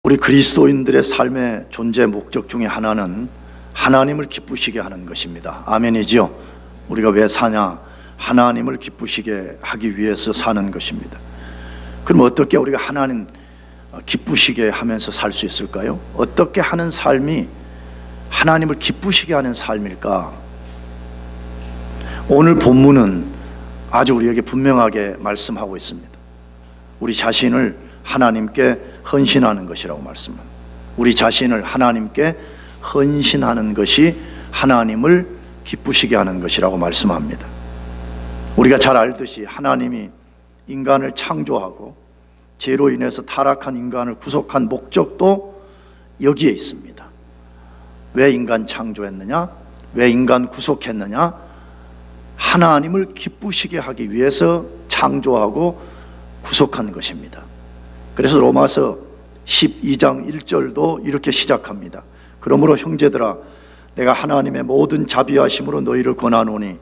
우리 그리스도인들의 삶의 존재 목적 중에 하나는 하나님을 기쁘시게 하는 것입니다. 아멘이죠? 우리가 왜 사냐? 하나님을 기쁘시게 하기 위해서 사는 것입니다. 그럼 어떻게 우리가 하나님 기쁘시게 하면서 살 수 있을까요? 어떻게 하는 삶이 하나님을 기쁘시게 하는 삶일까? 오늘 본문은 아주 우리에게 분명하게 말씀하고 있습니다. 우리 자신을 하나님께 헌신하는 것이라고 말씀합니다. 우리 자신을 하나님께 헌신하는 것이 하나님을 기쁘시게 하는 것이라고 말씀합니다. 우리가 잘 알듯이 하나님이 인간을 창조하고 죄로 인해서 타락한 인간을 구속한 목적도 여기에 있습니다. 왜 인간 창조했느냐? 왜 인간 구속했느냐? 하나님을 기쁘시게 하기 위해서 창조하고 구속한 것입니다. 그래서 로마서 12장 1절도 이렇게 시작합니다. 그러므로 형제들아, 내가 하나님의 모든 자비하심으로 너희를 권하노니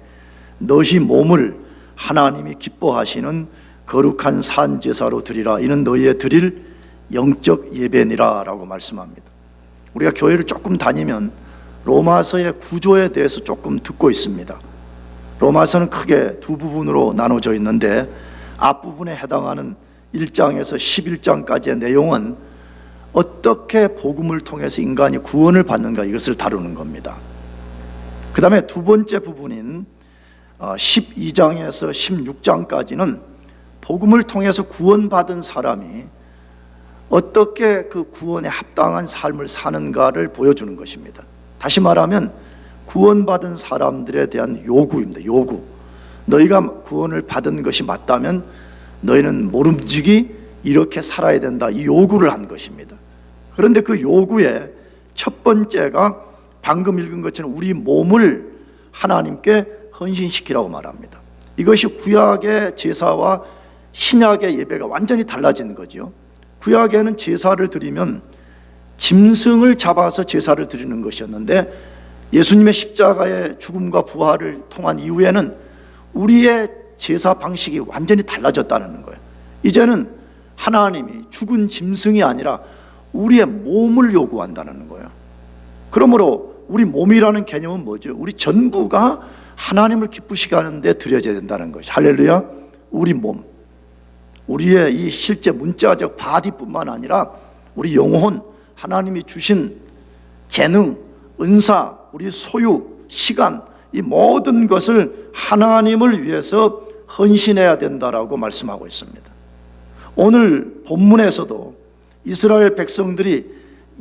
너희 몸을 하나님이 기뻐하시는 거룩한 산제사로 드리라. 이는 너희의 드릴 영적 예배니라 라고 말씀합니다. 우리가 교회를 조금 다니면 로마서의 구조에 대해서 조금 듣고 있습니다. 로마서는 크게 두 부분으로 나눠져 있는데 앞부분에 해당하는 1장에서 11장까지의 내용은 어떻게 복음을 통해서 인간이 구원을 받는가, 이것을 다루는 겁니다. 그 다음에 두 번째 부분인 12장에서 16장까지는 복음을 통해서 구원받은 사람이 어떻게 그 구원에 합당한 삶을 사는가를 보여주는 것입니다. 다시 말하면 구원받은 사람들에 대한 요구입니다. 요구. 너희가 구원을 받은 것이 맞다면 너희는 모름지기 이렇게 살아야 된다, 이 요구를 한 것입니다. 그런데 그 요구의 첫 번째가 방금 읽은 것처럼 우리 몸을 하나님께 헌신시키라고 말합니다. 이것이 구약의 제사와 신약의 예배가 완전히 달라진 거죠. 구약에는 제사를 드리면 짐승을 잡아서 제사를 드리는 것이었는데 예수님의 십자가의 죽음과 부활을 통한 이후에는 우리의 제사 방식이 완전히 달라졌다는 거예요. 이제는 하나님이 죽은 짐승이 아니라 우리의 몸을 요구한다는 거예요. 그러므로 우리 몸이라는 개념은 뭐죠? 우리 전부가 하나님을 기쁘시게 하는데 드려져야 된다는 것이. 할렐루야. 우리 몸, 우리의 이 실제 문자적 바디뿐만 아니라 우리 영혼, 하나님이 주신 재능, 은사, 우리 소유, 시간, 이 모든 것을 하나님을 위해서 헌신해야 된다라고 말씀하고 있습니다. 오늘 본문에서도 이스라엘 백성들이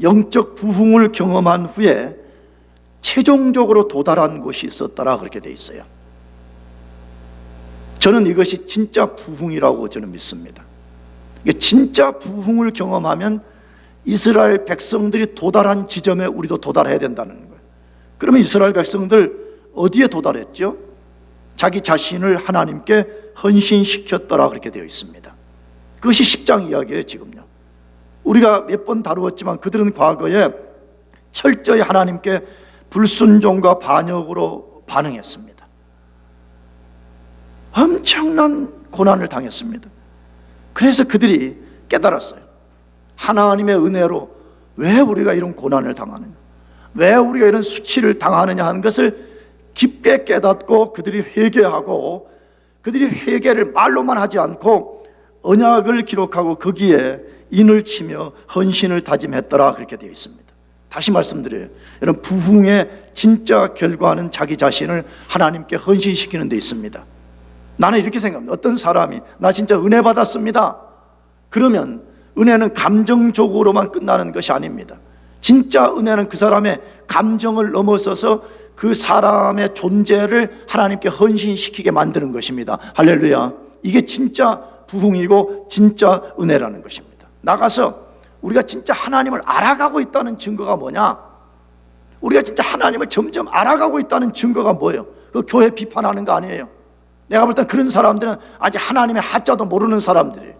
영적 부흥을 경험한 후에 최종적으로 도달한 곳이 있었다라 그렇게 돼 있어요. 저는 이것이 진짜 부흥이라고 저는 믿습니다. 진짜 부흥을 경험하면 이스라엘 백성들이 도달한 지점에 우리도 도달해야 된다는 거예요. 그러면 이스라엘 백성들 어디에 도달했죠? 자기 자신을 하나님께 헌신시켰더라 그렇게 되어 있습니다. 그것이 10장 이야기예요. 지금요, 우리가 몇 번 다루었지만 그들은 과거에 철저히 하나님께 불순종과 반역으로 반응했습니다. 엄청난 고난을 당했습니다. 그래서 그들이 깨달았어요. 하나님의 은혜로 왜 우리가 이런 고난을 당하느냐, 왜 우리가 이런 수치를 당하느냐 하는 것을 깊게 깨닫고 그들이 회개하고, 그들이 회개를 말로만 하지 않고 언약을 기록하고 거기에 인을 치며 헌신을 다짐했더라 그렇게 되어 있습니다. 다시 말씀드려요. 여러분, 부흥의 진짜 결과는 자기 자신을 하나님께 헌신시키는 데 있습니다. 나는 이렇게 생각합니다. 어떤 사람이 나 진짜 은혜 받았습니다, 그러면 은혜는 감정적으로만 끝나는 것이 아닙니다. 진짜 은혜는 그 사람의 감정을 넘어서서 그 사람의 존재를 하나님께 헌신시키게 만드는 것입니다. 할렐루야. 이게 진짜 부흥이고 진짜 은혜라는 것입니다. 나가서 우리가 진짜 하나님을 알아가고 있다는 증거가 뭐냐? 우리가 진짜 하나님을 점점 알아가고 있다는 증거가 뭐예요? 그 교회 비판하는 거 아니에요. 내가 볼 땐 그런 사람들은 아직 하나님의 하자도 모르는 사람들이에요.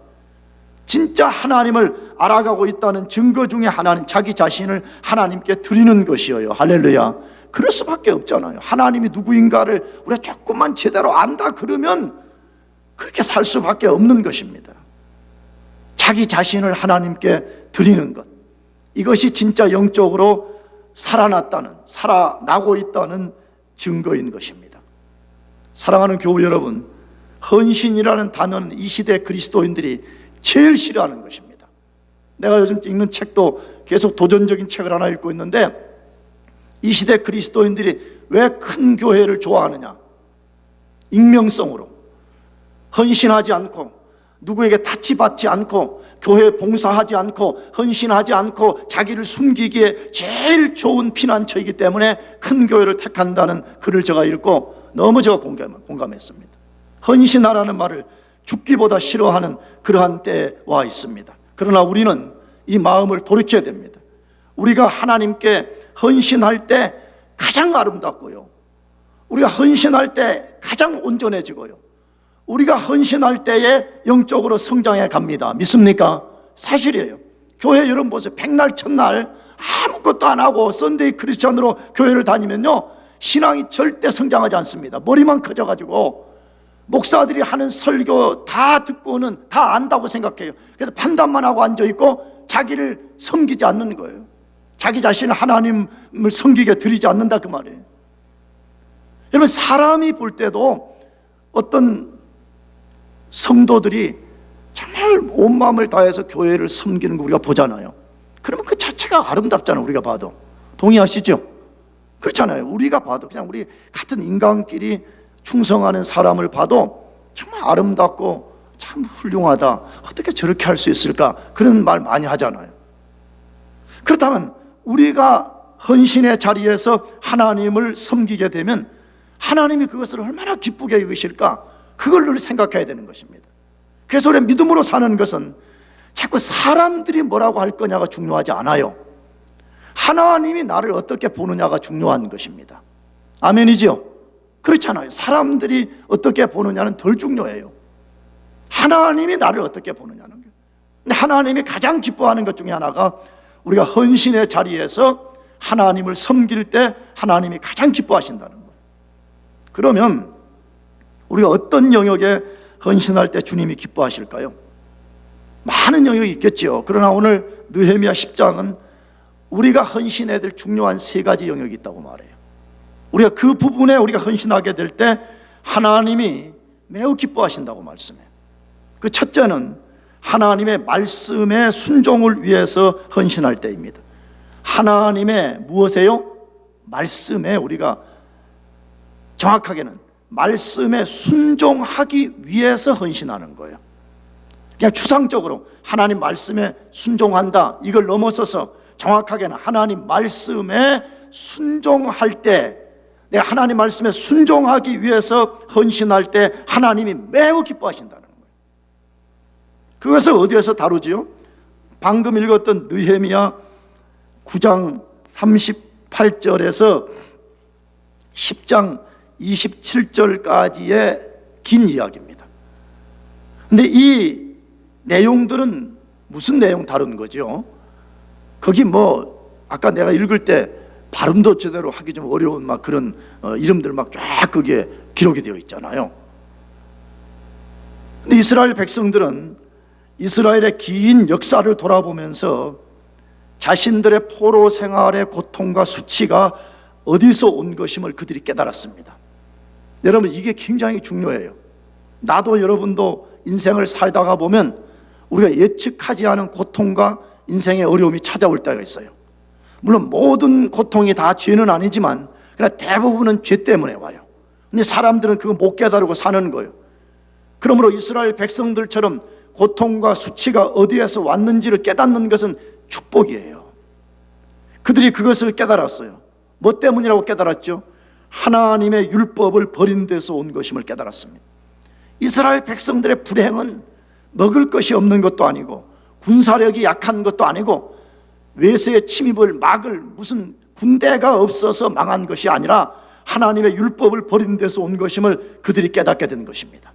진짜 하나님을 알아가고 있다는 증거 중에 하나는 자기 자신을 하나님께 드리는 것이에요. 할렐루야. 그럴 수밖에 없잖아요. 하나님이 누구인가를 우리가 조금만 제대로 안다 그러면 그렇게 살 수밖에 없는 것입니다. 자기 자신을 하나님께 드리는 것, 이것이 진짜 영적으로 살아나고 있다는 증거인 것입니다. 사랑하는 교우 여러분, 헌신이라는 단어는 이 시대 그리스도인들이 제일 싫어하는 것입니다. 내가 요즘 읽는 책도 계속 도전적인 책을 하나 읽고 있는데, 이 시대 그리스도인들이 왜 큰 교회를 좋아하느냐? 익명성으로 헌신하지 않고, 누구에게 타치받지 않고, 교회 봉사하지 않고, 헌신하지 않고 자기를 숨기기에 제일 좋은 피난처이기 때문에 큰 교회를 택한다는 글을 제가 읽고 너무 제가 공감했습니다. 헌신하라는 말을 죽기보다 싫어하는 그러한 때에 와 있습니다. 그러나 우리는 이 마음을 돌이켜야 됩니다. 우리가 하나님께 헌신할 때 가장 아름답고요, 우리가 헌신할 때 가장 온전해지고요, 우리가 헌신할 때에 영적으로 성장해 갑니다. 믿습니까? 사실이에요. 교회 여러분 보세요. 백날 첫날 아무것도 안 하고 썬데이 크리스천으로 교회를 다니면요, 신앙이 절대 성장하지 않습니다. 머리만 커져가지고 목사들이 하는 설교 다 듣고는 다 안다고 생각해요. 그래서 판단만 하고 앉아있고 자기를 섬기지 않는 거예요. 자기 자신을 하나님을 섬기게 드리지 않는다, 그 말이에요. 여러분, 사람이 볼 때도 어떤 성도들이 정말 온 마음을 다해서 교회를 섬기는 거 우리가 보잖아요. 그러면 그 자체가 아름답잖아요. 우리가 봐도. 동의하시죠? 그렇잖아요. 우리가 봐도, 그냥 우리 같은 인간끼리 충성하는 사람을 봐도 정말 아름답고 참 훌륭하다, 어떻게 저렇게 할 수 있을까, 그런 말 많이 하잖아요. 그렇다면 우리가 헌신의 자리에서 하나님을 섬기게 되면 하나님이 그것을 얼마나 기쁘게 여기실까, 그걸 늘 생각해야 되는 것입니다. 그래서 우리 믿음으로 사는 것은 자꾸 사람들이 뭐라고 할 거냐가 중요하지 않아요. 하나님이 나를 어떻게 보느냐가 중요한 것입니다. 아멘이죠? 그렇잖아요. 사람들이 어떻게 보느냐는 덜 중요해요. 하나님이 나를 어떻게 보느냐는 거예요. 근데 하나님이 가장 기뻐하는 것 중에 하나가 우리가 헌신의 자리에서 하나님을 섬길 때 하나님이 가장 기뻐하신다는 거예요. 그러면 우리가 어떤 영역에 헌신할 때 주님이 기뻐하실까요? 많은 영역이 있겠죠. 그러나 오늘 느헤미야 10장은 우리가 헌신해야 될 중요한 3가지 영역이 있다고 말해요. 우리가 그 부분에 우리가 헌신하게 될 때 하나님이 매우 기뻐하신다고 말씀해요. 그 첫째는 하나님의 말씀의 순종을 위해서 헌신할 때입니다. 하나님의 무엇에요? 말씀에, 우리가 정확하게는 말씀에 순종하기 위해서 헌신하는 거예요. 그냥 추상적으로 하나님 말씀에 순종한다, 이걸 넘어서서 정확하게는 하나님 말씀에 순종할 때, 내가 하나님 말씀에 순종하기 위해서 헌신할 때 하나님이 매우 기뻐하신다는 거예요. 그것을 어디에서 다루지요? 방금 읽었던 느헤미야 9장 38절에서 10장 27절까지의 긴 이야기입니다. 근데 이 내용들은 무슨 내용 다룬 거죠? 거기 뭐 아까 내가 읽을 때 발음도 제대로 하기 좀 어려운 막 그런 이름들 막 쫙 거기에 기록이 되어 있잖아요. 근데 이스라엘 백성들은 이스라엘의 긴 역사를 돌아보면서 자신들의 포로 생활의 고통과 수치가 어디서 온 것임을 그들이 깨달았습니다. 여러분, 이게 굉장히 중요해요. 나도 여러분도 인생을 살다가 보면 우리가 예측하지 않은 고통과 인생의 어려움이 찾아올 때가 있어요. 물론 모든 고통이 다 죄는 아니지만 그러나 대부분은 죄 때문에 와요. 근데 사람들은 그거 못 깨달고 사는 거예요. 그러므로 이스라엘 백성들처럼 고통과 수치가 어디에서 왔는지를 깨닫는 것은 축복이에요. 그들이 그것을 깨달았어요. 뭐 때문이라고 깨달았죠? 하나님의 율법을 버린 데서 온 것임을 깨달았습니다. 이스라엘 백성들의 불행은 먹을 것이 없는 것도 아니고 군사력이 약한 것도 아니고 외세의 침입을 막을 무슨 군대가 없어서 망한 것이 아니라 하나님의 율법을 버린 데서 온 것임을 그들이 깨닫게 된 것입니다.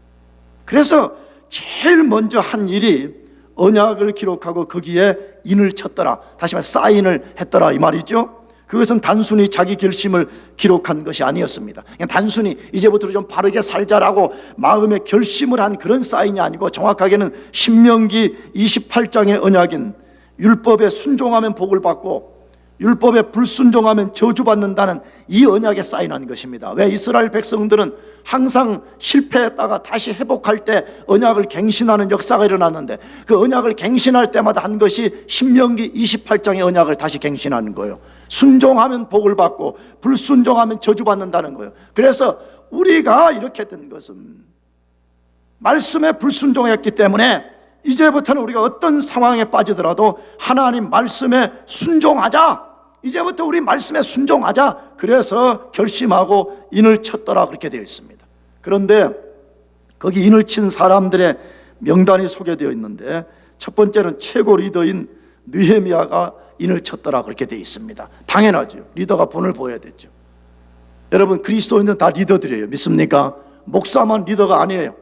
그래서 제일 먼저 한 일이 언약을 기록하고 거기에 인을 쳤더라, 다시 말해 사인을 했더라, 이 말이죠. 그것은 단순히 자기 결심을 기록한 것이 아니었습니다. 그냥 단순히 이제부터 좀 바르게 살자라고 마음의 결심을 한 그런 사인이 아니고 정확하게는 신명기 28장의 언약인 율법에 순종하면 복을 받고 율법에 불순종하면 저주받는다는 이 언약에 사인한 것입니다. 왜 이스라엘 백성들은 항상 실패했다가 다시 회복할 때 언약을 갱신하는 역사가 일어났는데, 그 언약을 갱신할 때마다 한 것이 신명기 28장의 언약을 다시 갱신하는 거예요. 순종하면 복을 받고 불순종하면 저주받는다는 거예요. 그래서 우리가 이렇게 된 것은 말씀에 불순종했기 때문에 이제부터는 우리가 어떤 상황에 빠지더라도 하나님 말씀에 순종하자. 이제부터 우리 말씀에 순종하자. 그래서 결심하고 인을 쳤더라, 그렇게 되어 있습니다. 그런데 거기 인을 친 사람들의 명단이 소개되어 있는데, 첫 번째는 최고 리더인 느헤미야가 인을 쳤더라, 그렇게 되어 있습니다. 당연하죠. 리더가 본을 보여야 되죠. 여러분, 그리스도인들은 다 리더들이에요. 믿습니까? 목사만 리더가 아니에요.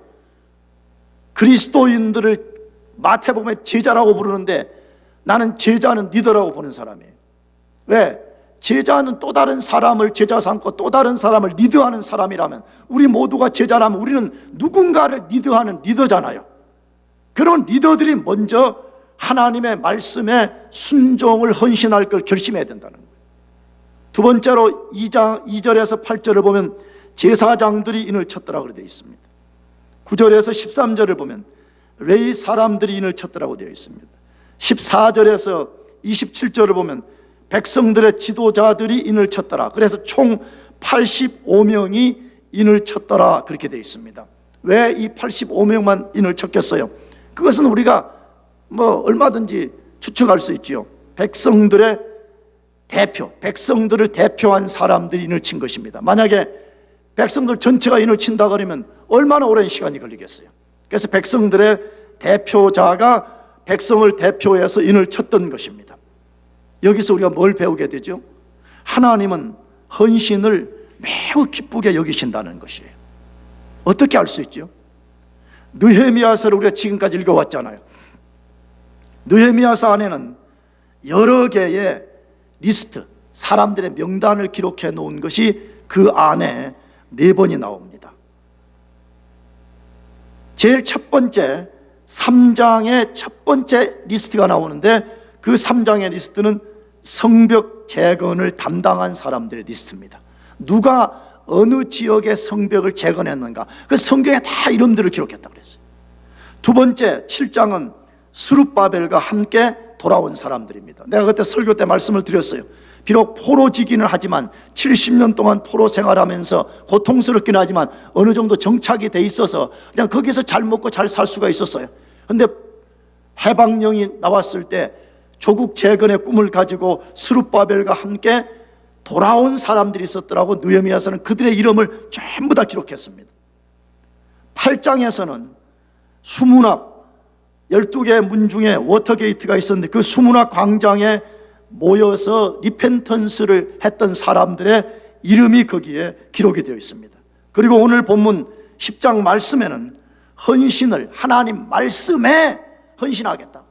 그리스도인들을 마태복음에 제자라고 부르는데, 나는 제자는 리더라고 보는 사람이에요. 왜? 제자는 또 다른 사람을 제자 삼고 또 다른 사람을 리드하는 사람이라면, 우리 모두가 제자라면 우리는 누군가를 리드하는 리더잖아요. 그런 리더들이 먼저 하나님의 말씀에 순종을 헌신할 걸 결심해야 된다는 거예요. 두 번째로 2절에서 8절을 보면 제사장들이 인을 쳤더라고 되어 있습니다. 9절에서 13절을 보면 레위 사람들이 인을 쳤더라고 되어 있습니다. 14절에서 27절을 보면 백성들의 지도자들이 인을 쳤더라. 그래서 총 85명이 인을 쳤더라, 그렇게 되어 있습니다. 왜 이 85명만 인을 쳤겠어요? 그것은 우리가 얼마든지 추측할 수 있지요. 백성들의 대표, 백성들을 대표한 사람들이 인을 친 것입니다. 만약에 백성들 전체가 인을 친다 그러면 얼마나 오랜 시간이 걸리겠어요. 그래서 백성들의 대표자가 백성을 대표해서 인을 쳤던 것입니다. 여기서 우리가 뭘 배우게 되죠? 하나님은 헌신을 매우 기쁘게 여기신다는 것이에요. 어떻게 알 수 있죠? 느헤미야서를 우리가 지금까지 읽어왔잖아요. 느헤미야서 안에는 여러 개의 리스트, 사람들의 명단을 기록해 놓은 것이 그 안에 4번이 나옵니다. 제일 첫 번째 3장의 첫 번째 리스트가 나오는데, 그 3장의 리스트는 성벽 재건을 담당한 사람들의 리스트입니다. 누가 어느 지역의 성벽을 재건했는가, 그 성경에 다 이름들을 기록했다고 그랬어요. 두 번째 7장은 스룹바벨과 함께 돌아온 사람들입니다. 내가 그때 설교 때 말씀을 드렸어요. 비록 포로지기는 하지만 70년 동안 포로 생활하면서 고통스럽긴 하지만 어느 정도 정착이 돼 있어서 그냥 거기서 잘 먹고 잘 살 수가 있었어요. 그런데 해방령이 나왔을 때 조국 재건의 꿈을 가지고 스룹바벨과 함께 돌아온 사람들이 있었더라고. 느헤미야서는 그들의 이름을 전부 다 기록했습니다. 8장에서는 수문학 12개의 문 중에 워터게이트가 있었는데, 그 수문학 광장에 모여서 리펜턴스를 했던 사람들의 이름이 거기에 기록이 되어 있습니다. 그리고 오늘 본문 10장 말씀에는 헌신을 하나님 말씀에 헌신하겠다,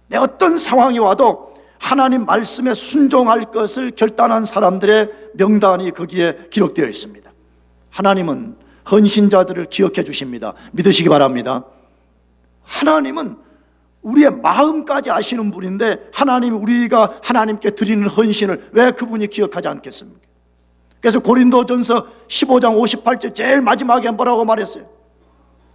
내 어떤 상황이 와도 하나님 말씀에 순종할 것을 결단한 사람들의 명단이 거기에 기록되어 있습니다. 하나님은 헌신자들을 기억해 주십니다. 믿으시기 바랍니다. 하나님은 우리의 마음까지 아시는 분인데, 하나님이 우리가 하나님께 드리는 헌신을 왜 그분이 기억하지 않겠습니까? 그래서 고린도전서 15장 58절 제일 마지막에 뭐라고 말했어요?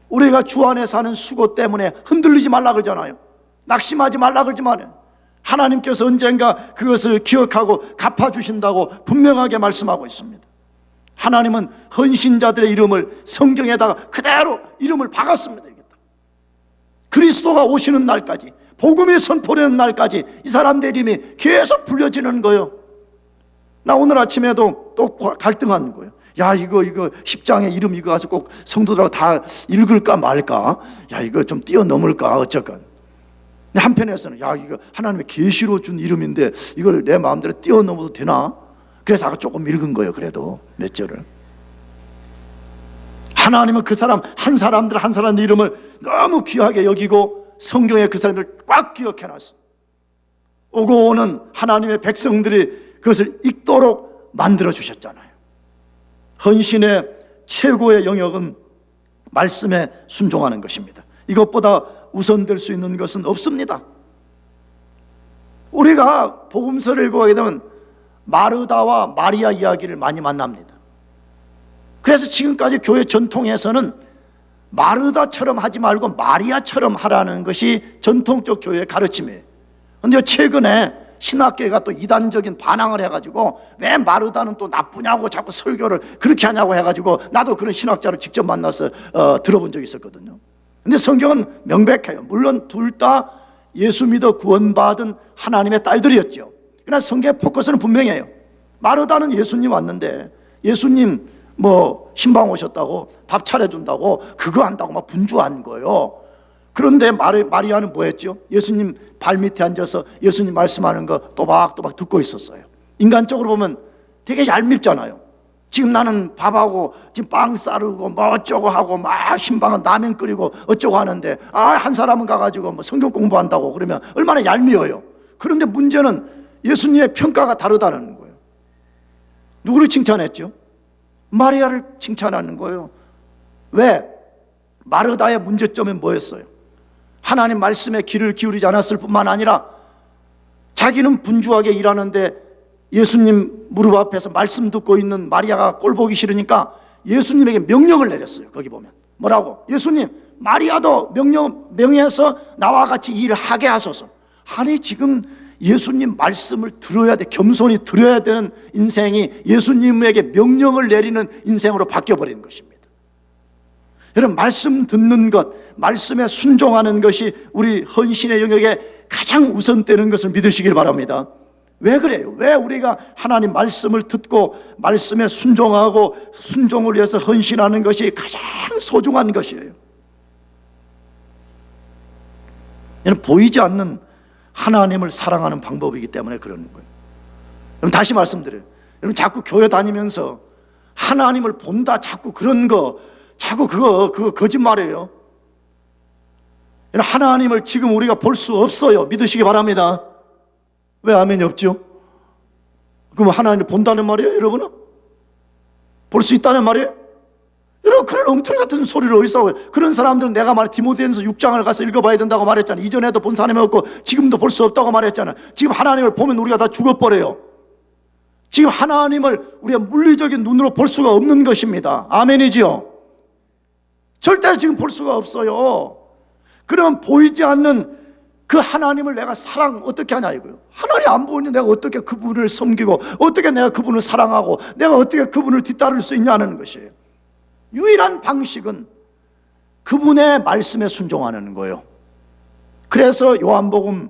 우리가 주 안에 사는 수고 때문에 흔들리지 말라 그러잖아요. 낙심하지 말라 그러지만 하나님께서 언젠가 그것을 기억하고 갚아주신다고 분명하게 말씀하고 있습니다. 하나님은 헌신자들의 이름을 성경에다가 그대로 이름을 박았습니다. 그리스도가 오시는 날까지, 복음이 선포되는 날까지 이 사람들 이름이 계속 불려지는 거예요. 나 오늘 아침에도 또 갈등하는 거예요. 야, 이거 10장의 이름 이거 가서 꼭 성도들하고 다 읽을까 말까? 야, 이거 좀 뛰어넘을까? 어쨌건. 한편에서는 야, 이거 하나님의 계시로 준 이름인데 이걸 내 마음대로 뛰어넘어도 되나? 그래서 아까 조금 읽은 거예요. 그래도 몇 절을. 하나님은 그 사람 한 사람들 이름을 너무 귀하게 여기고 성경에 그 사람들을 꽉 기억해놨어. 오고 오는 하나님의 백성들이 그것을 읽도록 만들어 주셨잖아요. 헌신의 최고의 영역은 말씀에 순종하는 것입니다. 이것보다 우선될 수 있는 것은 없습니다. 우리가 복음서를 읽어가게 되면 마르다와 마리아 이야기를 많이 만납니다. 그래서 지금까지 교회 전통에서는 마르다처럼 하지 말고 마리아처럼 하라는 것이 전통적 교회의 가르침이에요. 그런데 최근에 신학계가 또 이단적인 반항을 해가지고 왜 마르다는 또 나쁘냐고 자꾸 설교를 그렇게 하냐고 해가지고 나도 그런 신학자를 직접 만나서 들어본 적이 있었거든요. 근데 성경은 명백해요. 물론 둘 다 예수 믿어 구원받은 하나님의 딸들이었죠. 그러나 성경의 포커스는 분명해요. 마르다는 예수님 왔는데 예수님 뭐 신방 오셨다고 밥 차려준다고 그거 한다고 막 분주한 거예요. 그런데 마리아는 뭐 했죠? 예수님 발밑에 앉아서 예수님 말씀하는 거 또박또박 듣고 있었어요. 인간적으로 보면 되게 얄밉잖아요. 지금 나는 밥하고 지금 빵 싸르고 뭐 어쩌고 하고 막 신방은 라면 끓이고 어쩌고 하는데 한 사람은 가가지고 뭐 성경 공부한다고 그러면 얼마나 얄미워요. 그런데 문제는 예수님의 평가가 다르다는 거예요. 누구를 칭찬했죠? 마리아를 칭찬하는 거예요. 왜? 마르다의 문제점은 뭐였어요? 하나님 말씀에 귀를 기울이지 않았을 뿐만 아니라 자기는 분주하게 일하는데 예수님 무릎 앞에서 말씀 듣고 있는 마리아가 꼴 보기 싫으니까 예수님에게 명령을 내렸어요. 거기 보면 뭐라고? 예수님, 마리아도 명령해서 나와 같이 일을 하게 하소서. 아니 지금 예수님 말씀을 들어야 돼, 겸손히 들어야 되는 인생이 예수님에게 명령을 내리는 인생으로 바뀌어버리는 것입니다. 여러분, 말씀 듣는 것, 말씀에 순종하는 것이 우리 헌신의 영역에 가장 우선되는 것을 믿으시길 바랍니다. 왜 그래요? 왜 우리가 하나님 말씀을 듣고 말씀에 순종하고 순종을 위해서 헌신하는 것이 가장 소중한 것이에요? 여러분, 보이지 않는 하나님을 사랑하는 방법이기 때문에 그러는 거예요. 여러분, 다시 말씀드려요. 여러분, 자꾸 교회 다니면서 하나님을 본다, 자꾸 그런 거, 자꾸 그거 거짓말이에요. 여러분, 하나님을 지금 우리가 볼 수 없어요. 믿으시기 바랍니다. 왜 아멘이 없죠? 그럼 하나님을 본다는 말이에요, 여러분은? 볼 수 있다는 말이에요? 여러분, 그런 엉터리 같은 소리를 어디서 하고요? 그런 사람들은 내가 디모데전서 6장을 가서 읽어봐야 된다고 말했잖아요. 이전에도 본 사람이 없고 지금도 볼 수 없다고 말했잖아요. 지금 하나님을 보면 우리가 다 죽어버려요. 지금 하나님을 우리가 물리적인 눈으로 볼 수가 없는 것입니다. 아멘이지요? 절대 지금 볼 수가 없어요. 그러면 보이지 않는 그 하나님을 내가 어떻게 하냐 이거요. 하나님 안 보이니 내가 어떻게 그분을 섬기고 어떻게 내가 그분을 사랑하고 내가 어떻게 그분을 뒤따를 수 있냐는 것이에요. 유일한 방식은 그분의 말씀에 순종하는 거예요. 그래서 요한복음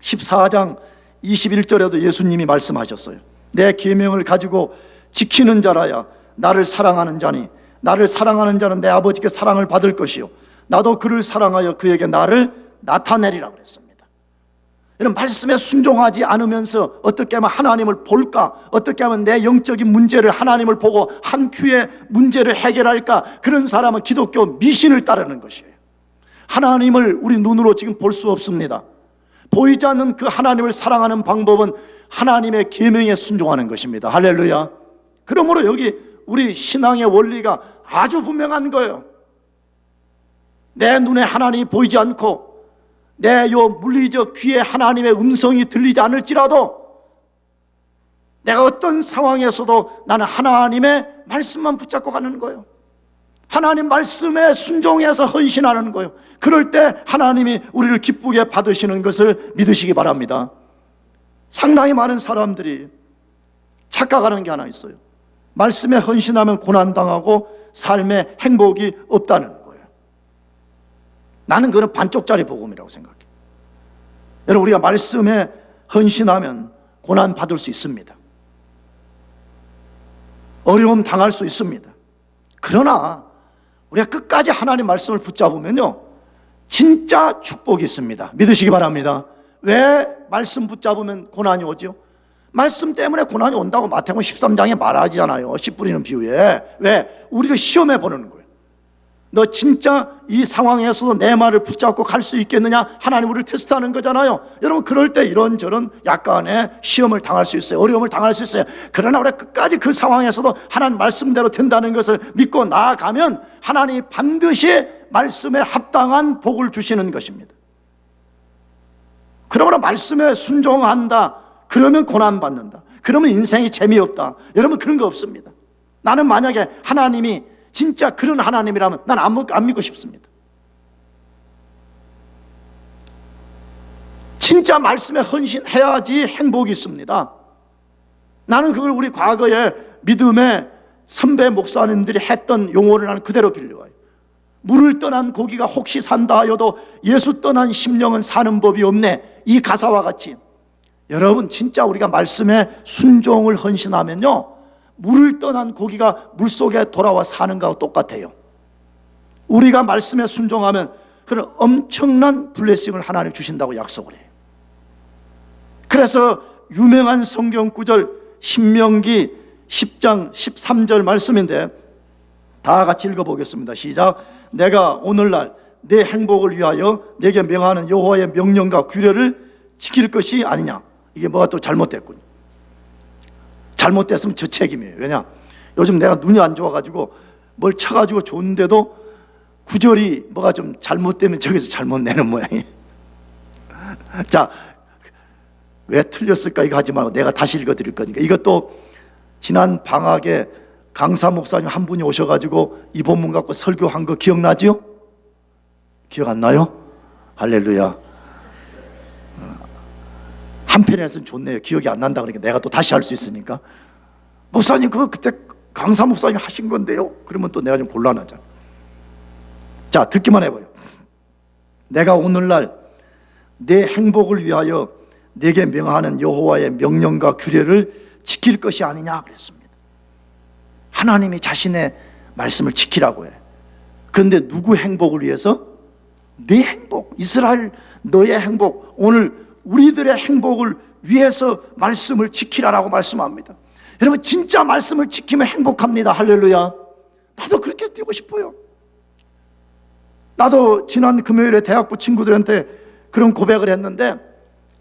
14장 21절에도 예수님이 말씀하셨어요. 내 계명을 가지고 지키는 자라야 나를 사랑하는 자니 나를 사랑하는 자는 내 아버지께 사랑을 받을 것이요 나도 그를 사랑하여 그에게 나를 나타내리라 그랬습니다. 이런 말씀에 순종하지 않으면서 어떻게 하면 하나님을 볼까? 어떻게 하면 내 영적인 문제를 하나님을 보고 한 큐에 문제를 해결할까? 그런 사람은 기독교 미신을 따르는 것이에요. 하나님을 우리 눈으로 지금 볼 수 없습니다. 보이지 않는 그 하나님을 사랑하는 방법은 하나님의 계명에 순종하는 것입니다. 할렐루야. 그러므로 여기 우리 신앙의 원리가 아주 분명한 거예요. 내 눈에 하나님이 보이지 않고 내 요 물리적 귀에 하나님의 음성이 들리지 않을지라도 내가 어떤 상황에서도 나는 하나님의 말씀만 붙잡고 가는 거예요. 하나님 말씀에 순종해서 헌신하는 거예요. 그럴 때 하나님이 우리를 기쁘게 받으시는 것을 믿으시기 바랍니다. 상당히 많은 사람들이 착각하는 게 하나 있어요. 말씀에 헌신하면 고난당하고 삶에 행복이 없다는 거예요. 나는 그건 반쪽짜리 복음이라고 생각해요. 여러분, 우리가 말씀에 헌신하면 고난 받을 수 있습니다. 어려움 당할 수 있습니다. 그러나 우리가 끝까지 하나님 말씀을 붙잡으면요 진짜 축복이 있습니다. 믿으시기 바랍니다. 왜 말씀 붙잡으면 고난이 오죠? 말씀 때문에 고난이 온다고 마태복음 13장에 말하잖아요. 씨 뿌리는 비유에. 왜? 우리를 시험해 보는 거예요. 너 진짜 이 상황에서도 내 말을 붙잡고 갈 수 있겠느냐? 하나님 우리를 테스트하는 거잖아요. 여러분, 그럴 때 이런저런 약간의 시험을 당할 수 있어요. 어려움을 당할 수 있어요. 그러나 우리가 끝까지 그 상황에서도 하나님 말씀대로 된다는 것을 믿고 나아가면 하나님이 반드시 말씀에 합당한 복을 주시는 것입니다. 그러므로 말씀에 순종한다, 그러면 고난받는다, 그러면 인생이 재미없다, 여러분 그런 거 없습니다. 나는 만약에 하나님이 진짜 그런 하나님이라면 난 안 믿고 싶습니다. 진짜 말씀에 헌신해야지 행복이 있습니다. 나는 그걸 우리 과거에 믿음의 선배 목사님들이 했던 용어를 나는 그대로 빌려와요. 물을 떠난 고기가 혹시 산다 하여도 예수 떠난 심령은 사는 법이 없네. 이 가사와 같이 여러분 진짜 우리가 말씀에 순종을 헌신하면요, 물을 떠난 고기가 물속에 돌아와 사는 거하고 똑같아요. 우리가 말씀에 순종하면 그런 엄청난 블레싱을 하나님 주신다고 약속을 해요. 그래서 유명한 성경 구절 신명기 10장 13절 말씀인데 다 같이 읽어보겠습니다. 시작. 내가 오늘날 내 행복을 위하여 내게 명하는 여호와의 명령과 규례를 지킬 것이 아니냐. 이게 뭐가 또 잘못됐군요. 잘못됐으면 저 책임이에요. 왜냐, 요즘 내가 눈이 안 좋아가지고 뭘 쳐가지고 좋은데도 구절이 뭐가 좀 잘못되면 저기서 잘못 내는 모양이에요. 자, 왜 틀렸을까 이거 하지 말고 내가 다시 읽어드릴 거니까. 이것도 지난 방학에 강사 목사님 한 분이 오셔가지고 이 본문 갖고 설교한 거 기억나지요? 기억 안 나요? 할렐루야. 한편에서는 좋네요. 기억이 안 난다 그러니까 내가 또 다시 할 수 있으니까. 목사님 그거 그때 강사 목사님 하신 건데요. 그러면 또 내가 좀 곤란하잖아. 자, 듣기만 해봐요. 내가 오늘날 내 행복을 위하여 내게 명하는 여호와의 명령과 규례를 지킬 것이 아니냐 그랬습니다. 하나님이 자신의 말씀을 지키라고 해. 그런데 누구 행복을 위해서? 내 행복, 이스라엘 너의 행복, 오늘 우리들의 행복을 위해서 말씀을 지키라라고 말씀합니다. 여러분 진짜 말씀을 지키면 행복합니다. 할렐루야. 나도 그렇게 뛰고 싶어요. 나도 지난 금요일에 대학부 친구들한테 그런 고백을 했는데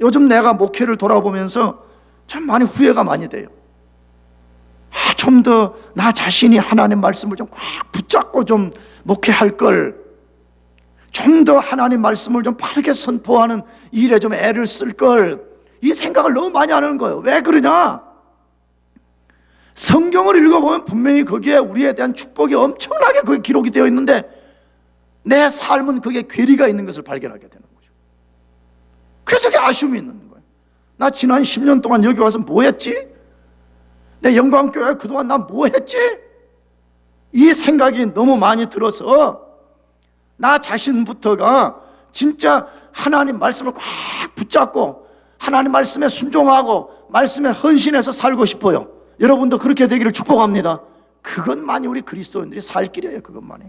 요즘 내가 목회를 돌아보면서 참 많이 후회가 많이 돼요. 좀 더 나 자신이 하나님 말씀을 좀 꽉 붙잡고 좀 목회할 걸, 좀 더 하나님 말씀을 좀 바르게 선포하는 일에 좀 애를 쓸 걸, 이 생각을 너무 많이 하는 거예요. 왜 그러냐? 성경을 읽어보면 분명히 거기에 우리에 대한 축복이 엄청나게 거기 기록이 되어 있는데 내 삶은 거기에 괴리가 있는 것을 발견하게 되는 거죠. 그래서 그게 아쉬움이 있는 거예요. 나 지난 10년 동안 여기 와서 뭐 했지? 내 영광교회 그동안 나 뭐 했지? 이 생각이 너무 많이 들어서 나 자신부터가 진짜 하나님 말씀을 꽉 붙잡고 하나님 말씀에 순종하고 말씀에 헌신해서 살고 싶어요. 여러분도 그렇게 되기를 축복합니다. 그것만이 우리 그리스도인들이 살 길이에요. 그것만이.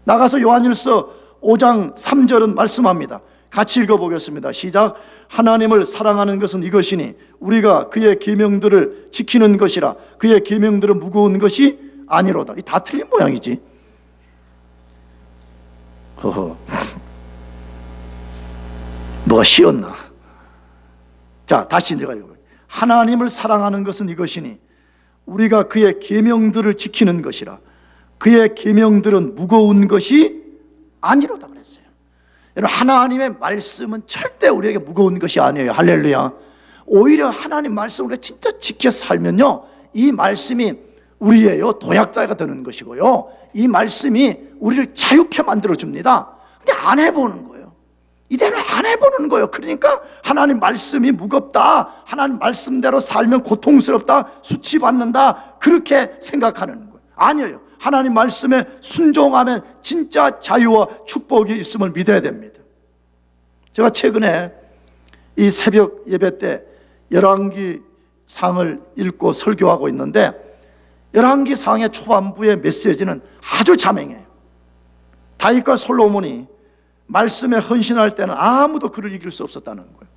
나가서 요한일서 5장 3절은 말씀합니다. 같이 읽어보겠습니다. 시작. 하나님을 사랑하는 것은 이것이니 우리가 그의 계명들을 지키는 것이라. 그의 계명들은 무거운 것이 아니로다. 이 다 틀린 모양이지. 허허. 뭐가 쉬었나? 자, 다시 내가 읽어볼게요. 하나님을 사랑하는 것은 이것이니 우리가 그의 계명들을 지키는 것이라. 그의 계명들은 무거운 것이 아니로다 그랬어요. 여러분 하나님의 말씀은 절대 우리에게 무거운 것이 아니에요. 할렐루야. 오히려 하나님 말씀을 진짜 지켜 살면요, 이 말씀이 우리의 도약자가 되는 것이고요, 이 말씀이 우리를 자유케 만들어줍니다. 근데 안 해보는 거예요. 이대로 안 해보는 거예요. 그러니까 하나님 말씀이 무겁다, 하나님 말씀대로 살면 고통스럽다, 수치받는다, 그렇게 생각하는 거예요. 아니에요. 하나님 말씀에 순종하면 진짜 자유와 축복이 있음을 믿어야 됩니다. 제가 최근에 이 새벽 예배 때 열왕기상을 읽고 설교하고 있는데 열왕기상의 초반부의 메시지는 아주 자명해요. 다윗과 솔로몬이 말씀에 헌신할 때는 아무도 그를 이길 수 없었다는 거예요.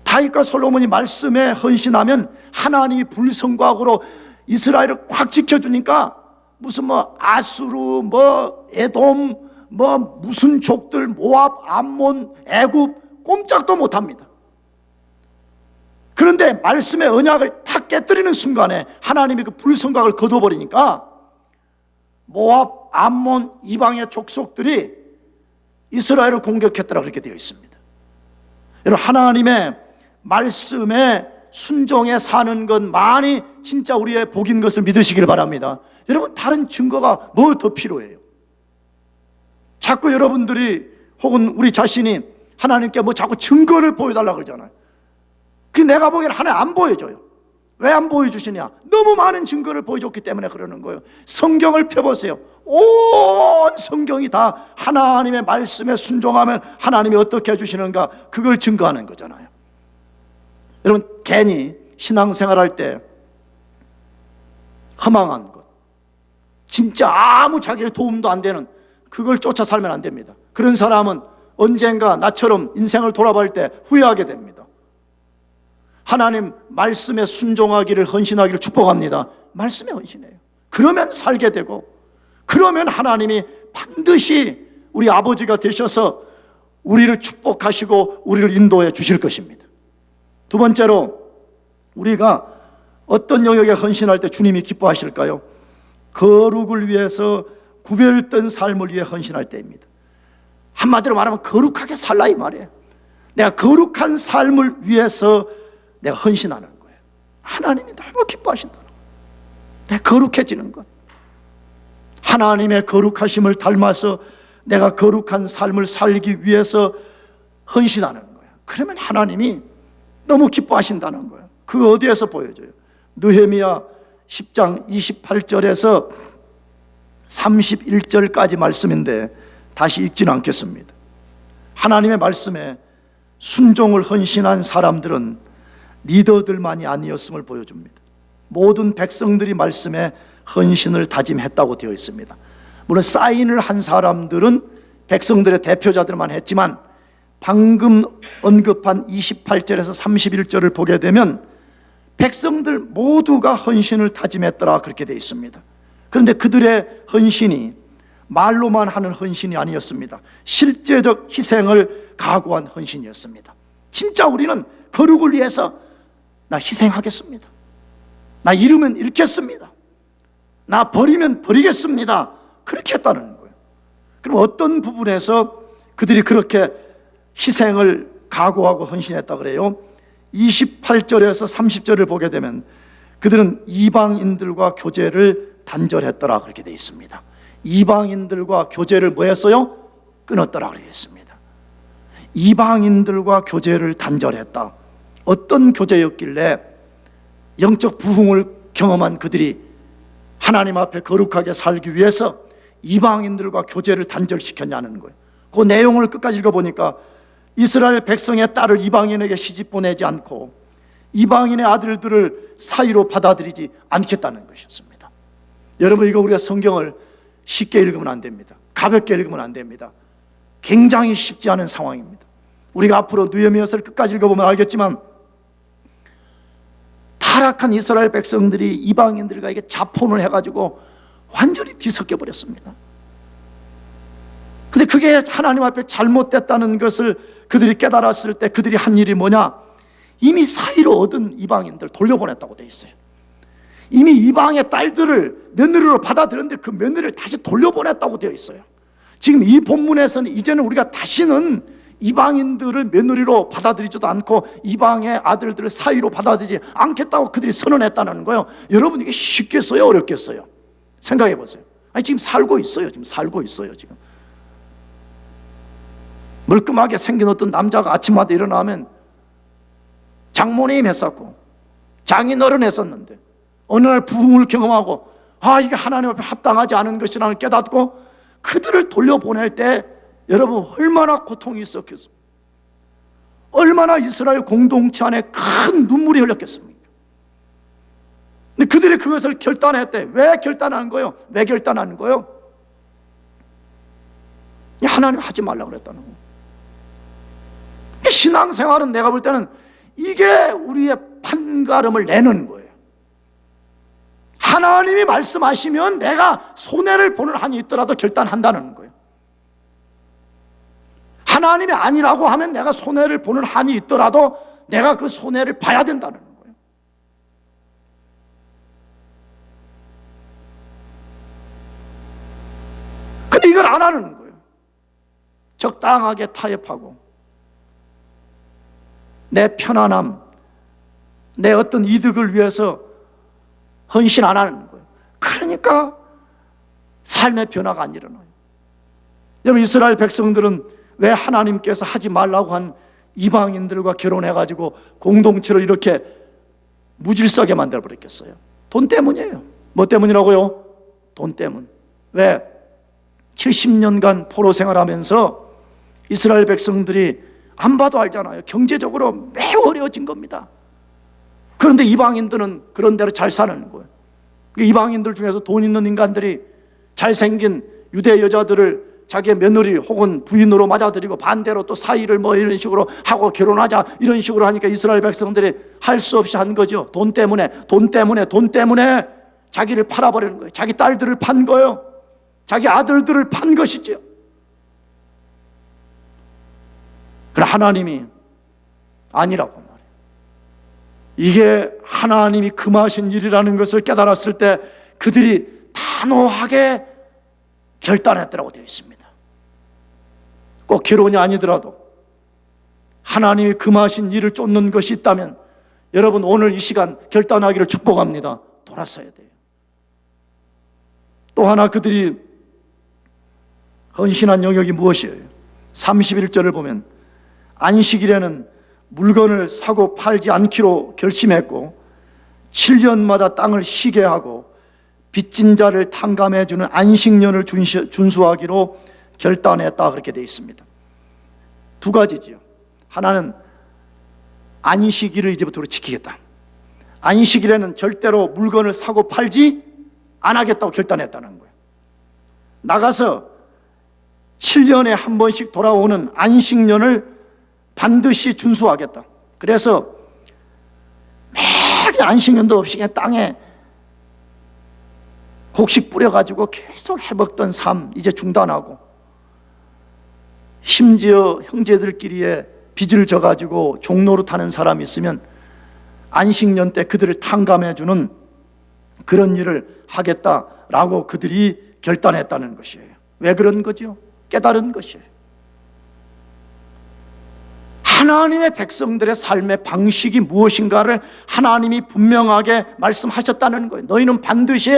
다윗과 솔로몬이 말씀에 헌신하면 하나님이 불성과학으로 이스라엘을 꽉 지켜주니까 무슨 뭐 아수르, 뭐 에돔, 뭐 무슨 족들, 모압, 암몬, 애굽 꼼짝도 못합니다. 그런데 말씀의 언약을 탁 깨뜨리는 순간에 하나님이 그 불성각을 거둬버리니까 모압, 암몬, 이방의 족속들이 이스라엘을 공격했다라 그렇게 되어 있습니다. 여러분, 하나님의 말씀에 순종해 사는 것만이 진짜 우리의 복인 것을 믿으시길 바랍니다. 여러분, 다른 증거가 뭐 더 필요해요? 자꾸 여러분들이 혹은 우리 자신이 하나님께 뭐 자꾸 증거를 보여달라고 그러잖아요. 그 내가 보기에는 하나님 안 보여줘요. 왜 안 보여주시냐? 너무 많은 증거를 보여줬기 때문에 그러는 거예요. 성경을 펴보세요. 온 성경이 다 하나님의 말씀에 순종하면 하나님이 어떻게 해주시는가, 그걸 증거하는 거잖아요. 여러분, 괜히 신앙생활할 때 허망한 것, 진짜 아무 자기의 도움도 안 되는 그걸 쫓아 살면 안 됩니다. 그런 사람은 언젠가 나처럼 인생을 돌아볼 때 후회하게 됩니다. 하나님 말씀에 순종하기를, 헌신하기를 축복합니다. 말씀에 헌신해요. 그러면 살게 되고, 그러면 하나님이 반드시 우리 아버지가 되셔서 우리를 축복하시고 우리를 인도해 주실 것입니다. 두 번째로, 우리가 어떤 영역에 헌신할 때 주님이 기뻐하실까요? 거룩을 위해서 구별된 삶을 위해 헌신할 때입니다. 한마디로 말하면 거룩하게 살라 이 말이에요. 내가 거룩한 삶을 위해서 내가 헌신하는 거예요. 하나님이 너무 기뻐하신다는 거예요. 내가 거룩해지는 것, 하나님의 거룩하심을 닮아서 내가 거룩한 삶을 살기 위해서 헌신하는 거예요. 그러면 하나님이 너무 기뻐하신다는 거예요. 그거 어디에서 보여줘요? 느헤미야 10장 28절에서 31절까지 말씀인데 다시 읽지는 않겠습니다. 하나님의 말씀에 순종을 헌신한 사람들은 리더들만이 아니었음을 보여줍니다. 모든 백성들이 말씀에 헌신을 다짐했다고 되어 있습니다. 물론 사인을 한 사람들은 백성들의 대표자들만 했지만, 방금 언급한 28절에서 31절을 보게 되면 백성들 모두가 헌신을 다짐했더라, 그렇게 되어 있습니다. 그런데 그들의 헌신이 말로만 하는 헌신이 아니었습니다. 실제적 희생을 각오한 헌신이었습니다. 진짜 우리는 거룩을 위해서 나 희생하겠습니다, 나 잃으면 잃겠습니다, 나 버리면 버리겠습니다, 그렇게 했다는 거예요. 그럼 어떤 부분에서 그들이 그렇게 희생을 각오하고 헌신했다 그래요? 28절에서 30절을 보게 되면 그들은 이방인들과 교제를 단절했더라, 그렇게 되어 있습니다. 이방인들과 교제를 뭐 했어요? 끊었더라 그랬습니다. 이방인들과 교제를 단절했다. 어떤 교제였길래 영적 부흥을 경험한 그들이 하나님 앞에 거룩하게 살기 위해서 이방인들과 교제를 단절시켰냐는 거예요. 그 내용을 끝까지 읽어보니까 이스라엘 백성의 딸을 이방인에게 시집 보내지 않고 이방인의 아들들을 사이로 받아들이지 않겠다는 것이었습니다. 여러분, 이거 우리가 성경을 쉽게 읽으면 안 됩니다. 가볍게 읽으면 안 됩니다. 굉장히 쉽지 않은 상황입니다. 우리가 앞으로 느헤미야서를 끝까지 읽어보면 알겠지만, 타락한 이스라엘 백성들이 이방인들과 이게 자폰을 해가지고 완전히 뒤섞여 버렸습니다. 근데 그게 하나님 앞에 잘못됐다는 것을 그들이 깨달았을 때 그들이 한 일이 뭐냐? 이미 사이로 얻은 이방인들 돌려보냈다고 돼 있어요. 이미 이방의 딸들을 며느리로 받아들였는데 그 며느리를 다시 돌려보냈다고 되어 있어요. 지금 이 본문에서는 이제는 우리가 다시는 이방인들을 며느리로 받아들이지도 않고 이방의 아들들을 사이로 받아들이지 않겠다고 그들이 선언했다는 거예요. 여러분, 이게 쉽겠어요, 어렵겠어요? 생각해 보세요. 아니, 지금 살고 있어요. 지금 멀끔하게 생긴 어떤 남자가 아침마다 일어나면 장모님 했었고 장인어른 했었는데, 어느 날 부흥을 경험하고 이게 하나님 앞에 합당하지 않은 것이라는 걸 깨닫고 그들을 돌려보낼 때 여러분, 얼마나 고통이 있었겠습니까? 얼마나 이스라엘 공동체 안에 큰 눈물이 흘렸겠습니까? 근데 그들이 그것을 결단했대. 왜 결단하는 거예요? 왜 결단하는 거예요? 하나님 하지 말라고 그랬다는 거예요. 신앙생활은 내가 볼 때는 이게 우리의 판가름을 내는 거예요. 하나님이 말씀하시면 내가 손해를 보는 한이 있더라도 결단한다는 거예요. 하나님이 아니라고 하면 내가 손해를 보는 한이 있더라도 내가 그 손해를 봐야 된다는 거예요. 근데 이걸 안 하는 거예요. 적당하게 타협하고 내 편안함, 내 어떤 이득을 위해서 헌신 안 하는 거예요. 그러니까 삶의 변화가 안 일어나요. 여러분, 이스라엘 백성들은 왜 하나님께서 하지 말라고 한 이방인들과 결혼해가지고 공동체를 이렇게 무질서하게 만들어버렸겠어요? 돈 때문이에요. 뭐 때문이라고요? 돈 때문. 왜? 70년간 포로 생활하면서 이스라엘 백성들이 안 봐도 알잖아요. 경제적으로 매우 어려워진 겁니다. 그런데 이방인들은 그런 대로 잘 사는 거예요. 이방인들 중에서 돈 있는 인간들이 잘생긴 유대 여자들을 자기의 며느리 혹은 부인으로 맞아들이고 반대로 또 사이를 뭐 이런 식으로 하고 결혼하자 이런 식으로 하니까 이스라엘 백성들이 할 수 없이 한 거죠. 돈 때문에 자기를 팔아버리는 거예요. 자기 딸들을 판 거예요. 자기 아들들을 판 것이죠. 그러나 하나님이 아니라고 말해요. 이게 하나님이 금하신 일이라는 것을 깨달았을 때 그들이 단호하게 결단했더라고 되어 있습니다. 꼭 결혼이 아니더라도 하나님이 금하신 일을 쫓는 것이 있다면 여러분, 오늘 이 시간 결단하기를 축복합니다. 돌아서야 돼요. 또 하나 그들이 헌신한 영역이 무엇이에요? 31절을 보면 안식일에는 물건을 사고 팔지 않기로 결심했고 7년마다 땅을 쉬게 하고 빚진 자를 탕감해주는 안식년을 준수하기로 결단했다, 그렇게 되어 있습니다. 두 가지죠. 하나는 안식일을 이제부터 지키겠다. 안식일에는 절대로 물건을 사고 팔지 안 하겠다고 결단했다는 거예요. 나가서 7년에 한 번씩 돌아오는 안식년을 반드시 준수하겠다. 그래서 매일 안식년도 없이 그냥 땅에 곡식 뿌려가지고 계속 해먹던 삶 이제 중단하고, 심지어 형제들끼리에 빚을 져가지고 종로로 타는 사람이 있으면 안식년 때 그들을 탕감해주는 그런 일을 하겠다라고 그들이 결단했다는 것이에요. 왜 그런 거죠? 깨달은 것이에요. 하나님의 백성들의 삶의 방식이 무엇인가를 하나님이 분명하게 말씀하셨다는 거예요. 너희는 반드시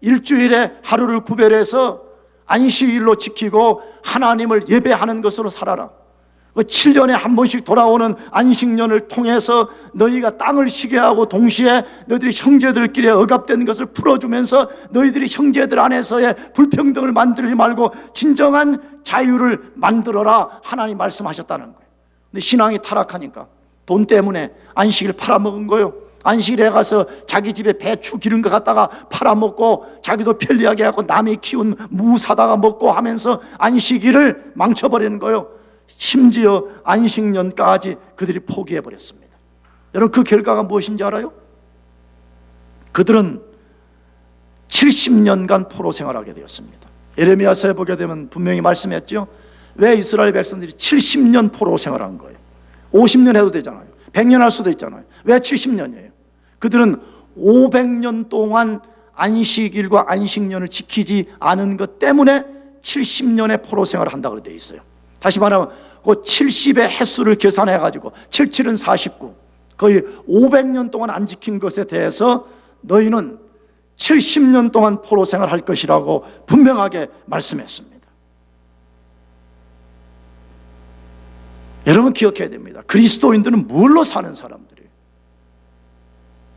일주일에 하루를 구별해서 안식일로 지키고 하나님을 예배하는 것으로 살아라. 7년에 한 번씩 돌아오는 안식년을 통해서 너희가 땅을 쉬게 하고 동시에 너희들이 형제들끼리 억압된 것을 풀어주면서 너희들이 형제들 안에서의 불평등을 만들지 말고 진정한 자유를 만들어라, 하나님 말씀하셨다는 거예요. 근데 신앙이 타락하니까 돈 때문에 안식일 팔아먹은 거예요. 안식일에 가서 자기 집에 배추 기른 거 갖다가 팔아먹고 자기도 편리하게 하고 남이 키운 무 사다가 먹고 하면서 안식일을 망쳐버리는 거예요. 심지어 안식년까지 그들이 포기해버렸습니다. 여러분, 그 결과가 무엇인지 알아요? 그들은 70년간 포로 생활하게 되었습니다. 예레미야서에 보게 되면 분명히 말씀했죠. 왜 이스라엘 백성들이 70년 포로 생활한 거예요? 50년 해도 되잖아요. 100년 할 수도 있잖아요. 왜 70년이에요? 그들은 500년 동안 안식일과 안식년을 지키지 않은 것 때문에 70년의 포로 생활을 한다고 되어 있어요. 다시 말하면 그 70의 횟수를 계산해가지고 77은 49, 거의 500년 동안 안 지킨 것에 대해서 너희는 70년 동안 포로 생활할 것이라고 분명하게 말씀했습니다. 여러분, 기억해야 됩니다. 그리스도인들은 뭘로 사는 사람들이에요?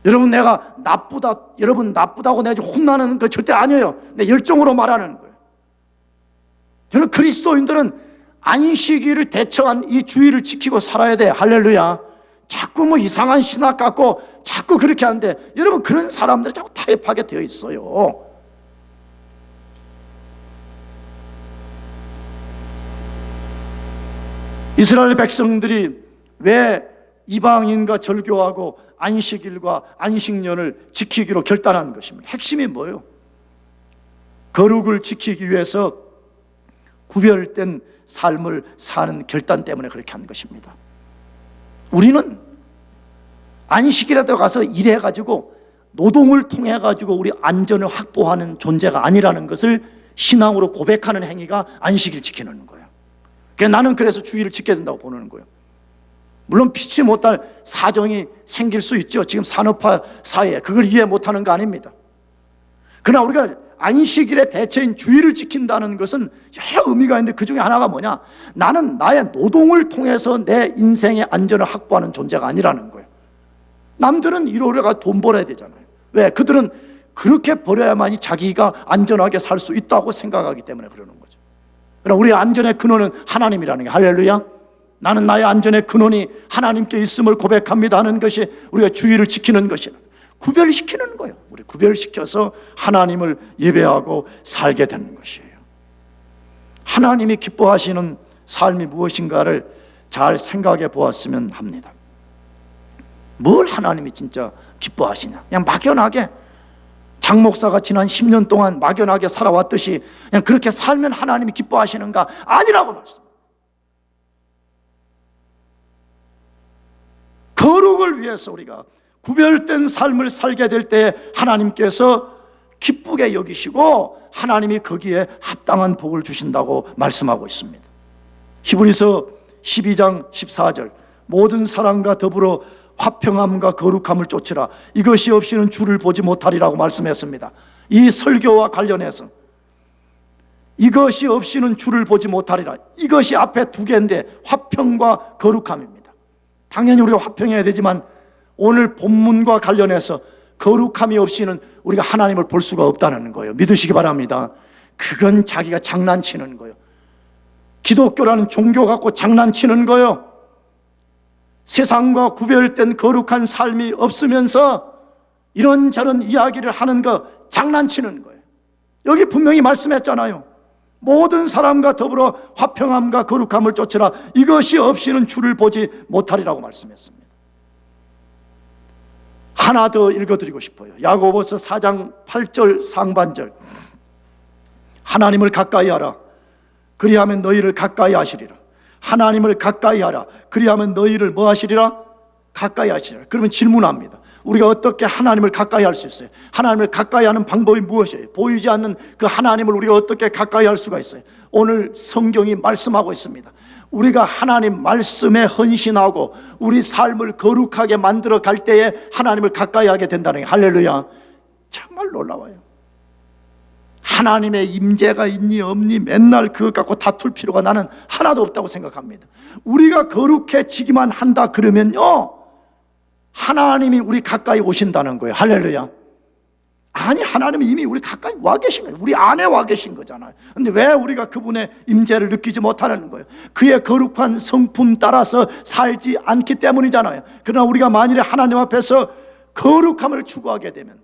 여러분, 내가 나쁘다, 여러분 나쁘다고 내가 혼나는 거 절대 아니에요. 내 열정으로 말하는 거예요. 여러분, 그리스도인들은 안식일을 대처한 이 주의를 지키고 살아야 돼. 할렐루야. 자꾸 뭐 이상한 신학 갖고 자꾸 그렇게 하는데, 여러분, 그런 사람들이 자꾸 타협하게 되어 있어요. 이스라엘 백성들이 왜 이방인과 절교하고 안식일과 안식년을 지키기로 결단한 것입니다. 핵심이 뭐예요? 거룩을 지키기 위해서 구별된 삶을 사는 결단 때문에 그렇게 한 것입니다. 우리는 안식일에도 가서 일해가지고 노동을 통해가지고 우리 안전을 확보하는 존재가 아니라는 것을 신앙으로 고백하는 행위가 안식일 지키는 거예요. 나는 그래서 주의를 지켜야 된다고 보는 거예요. 물론 피치 못할 사정이 생길 수 있죠. 지금 산업화 사회에 그걸 이해 못하는 거 아닙니다. 그러나 우리가 안식일의 대체인 주일을 지킨다는 것은 여러 의미가 있는데 그 중에 하나가 뭐냐? 나는 나의 노동을 통해서 내 인생의 안전을 확보하는 존재가 아니라는 거예요. 남들은 일하려가 돈 벌어야 되잖아요. 왜? 그들은 그렇게 벌어야만이 자기가 안전하게 살 수 있다고 생각하기 때문에 그러는 거죠. 그러나 우리의 안전의 근원은 하나님이라는 게, 할렐루야. 나는 나의 안전의 근원이 하나님께 있음을 고백합니다 하는 것이 우리가 주의를 지키는 것이라. 구별시키는 거예요. 우리 구별시켜서 하나님을 예배하고 살게 되는 것이에요. 하나님이 기뻐하시는 삶이 무엇인가를 잘 생각해 보았으면 합니다. 뭘 하나님이 진짜 기뻐하시냐? 그냥 막연하게 장 목사가 지난 10년 동안 막연하게 살아왔듯이 그냥 그렇게 살면 하나님이 기뻐하시는가? 아니라고 말씀합니다. 거룩을 위해서 우리가 구별된 삶을 살게 될 때 하나님께서 기쁘게 여기시고 하나님이 거기에 합당한 복을 주신다고 말씀하고 있습니다. 히브리서 12장 14절, 모든 사람과 더불어 화평함과 거룩함을 쫓으라. 이것이 없이는 주를 보지 못하리라고 말씀했습니다. 이 설교와 관련해서 이것이 없이는 주를 보지 못하리라. 이것이 앞에 두 개인데 화평과 거룩함입니다. 당연히 우리가 화평해야 되지만 오늘 본문과 관련해서 거룩함이 없이는 우리가 하나님을 볼 수가 없다는 거예요. 믿으시기 바랍니다. 그건 자기가 장난치는 거예요. 기독교라는 종교 갖고 장난치는 거예요. 세상과 구별된 거룩한 삶이 없으면서 이런저런 이야기를 하는 거 장난치는 거예요. 여기 분명히 말씀했잖아요. 모든 사람과 더불어 화평함과 거룩함을 쫓으라. 이것이 없이는 주를 보지 못하리라고 말씀했습니다. 하나 더 읽어드리고 싶어요. 야고보서 4장 8절 상반절, 하나님을 가까이 하라. 그리하면 너희를 가까이 하시리라. 하나님을 가까이 하라. 그리하면 너희를 뭐 하시리라? 가까이 하시리라. 그러면 질문합니다. 우리가 어떻게 하나님을 가까이 할 수 있어요? 하나님을 가까이 하는 방법이 무엇이에요? 보이지 않는 그 하나님을 우리가 어떻게 가까이 할 수가 있어요? 오늘 성경이 말씀하고 있습니다. 우리가 하나님 말씀에 헌신하고 우리 삶을 거룩하게 만들어 갈 때에 하나님을 가까이 하게 된다는 게, 할렐루야, 정말 놀라워요. 하나님의 임재가 있니 없니 맨날 그것 갖고 다툴 필요가 나는 하나도 없다고 생각합니다. 우리가 거룩해지기만 한다 그러면요, 하나님이 우리 가까이 오신다는 거예요. 할렐루야. 아니, 하나님이 이미 우리 가까이 와 계신 거예요. 우리 안에 와 계신 거잖아요. 근데 왜 우리가 그분의 임재를 느끼지 못하는 거예요? 그의 거룩한 성품 따라서 살지 않기 때문이잖아요. 그러나 우리가 만일에 하나님 앞에서 거룩함을 추구하게 되면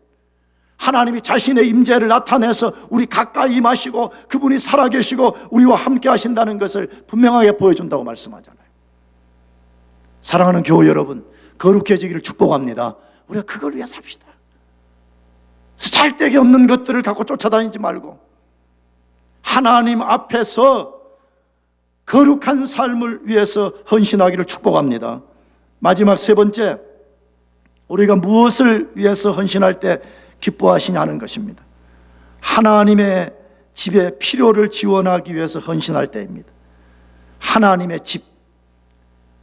하나님이 자신의 임재를 나타내서 우리 가까이 임하시고 그분이 살아계시고 우리와 함께 하신다는 것을 분명하게 보여준다고 말씀하잖아요. 사랑하는 교우 여러분, 거룩해지기를 축복합니다. 우리가 그걸 위해 삽시다. 쓸데기 없는 것들을 갖고 쫓아다니지 말고 하나님 앞에서 거룩한 삶을 위해서 헌신하기를 축복합니다. 마지막 세 번째, 우리가 무엇을 위해서 헌신할 때 기뻐하시냐 하는 것입니다. 하나님의 집의 필요를 지원하기 위해서 헌신할 때입니다. 하나님의 집,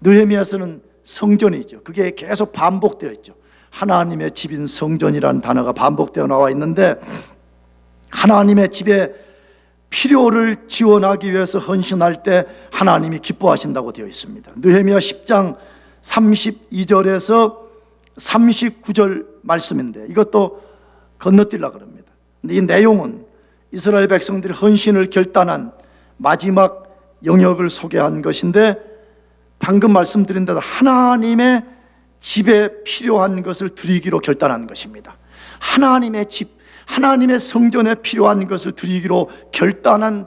느헤미야서는 성전이죠. 그게 계속 반복되어 있죠. 하나님의 집인 성전이라는 단어가 반복되어 나와 있는데, 하나님의 집의 필요를 지원하기 위해서 헌신할 때 하나님이 기뻐하신다고 되어 있습니다. 느헤미야 10장 32절에서 39절 말씀인데 이것도 건너뛰려고 합니다. 근데 이 내용은 이스라엘 백성들이 헌신을 결단한 마지막 영역을 소개한 것인데, 방금 말씀드린 대로 하나님의 집에 필요한 것을 드리기로 결단한 것입니다. 하나님의 집, 하나님의 성전에 필요한 것을 드리기로 결단한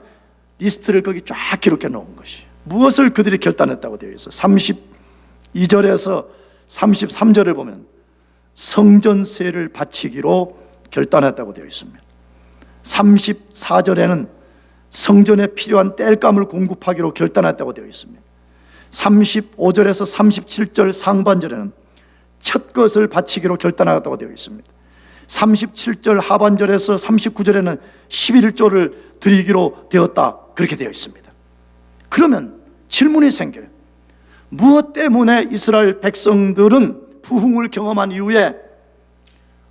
리스트를 거기 쫙 기록해 놓은 것이, 무엇을 그들이 결단했다고 되어 있어요. 32절에서 33절을 보면 성전세를 바치기로 결단했다고 되어 있습니다. 34절에는 성전에 필요한 땔감을 공급하기로 결단했다고 되어 있습니다. 35절에서 37절 상반절에는 첫 것을 바치기로 결단하였다고 되어 있습니다. 37절 하반절에서 39절에는 11조를 드리기로 되었다, 그렇게 되어 있습니다. 그러면 질문이 생겨요. 무엇 때문에 이스라엘 백성들은 부흥을 경험한 이후에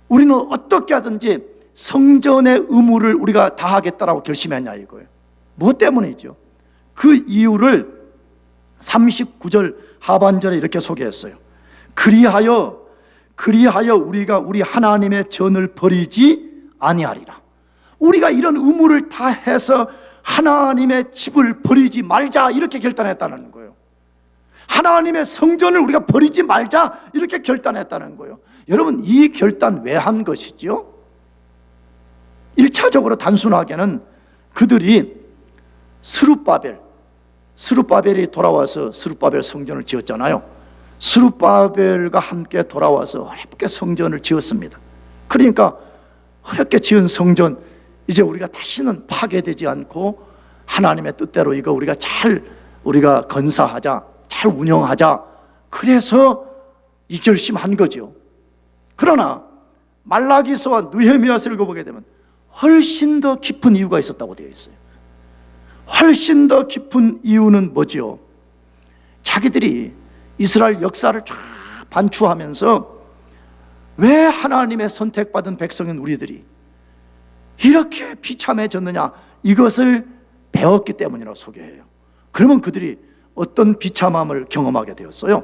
우리는 어떻게 하든지 성전의 의무를 우리가 다하겠다라고 결심했냐 이거예요. 무엇 때문이죠? 그 이유를 39절 하반절에 이렇게 소개했어요. 그리하여 우리가 우리 하나님의 전을 버리지 아니하리라. 우리가 이런 의무를 다 해서 하나님의 집을 버리지 말자 이렇게 결단했다는 거예요. 하나님의 성전을 우리가 버리지 말자 이렇게 결단했다는 거예요. 여러분, 이 결단 왜 한 것이죠? 1차적으로 단순하게는 그들이 스룹바벨이 돌아와서 스룹바벨 성전을 지었잖아요. 스룹바벨과 함께 돌아와서 어렵게 성전을 지었습니다. 그러니까 어렵게 지은 성전 이제 우리가 다시는 파괴되지 않고 하나님의 뜻대로 이거 우리가 건사하자, 잘 운영하자. 그래서 이 결심한 거죠. 그러나 말라기서와 느헤미야서를 읽어보게 되면 훨씬 더 깊은 이유가 있었다고 되어 있어요. 훨씬 더 깊은 이유는 뭐죠? 자기들이 이스라엘 역사를 쫙 반추하면서 왜 하나님의 선택받은 백성인 우리들이 이렇게 비참해졌느냐, 이것을 배웠기 때문이라고 소개해요. 그러면 그들이 어떤 비참함을 경험하게 되었어요?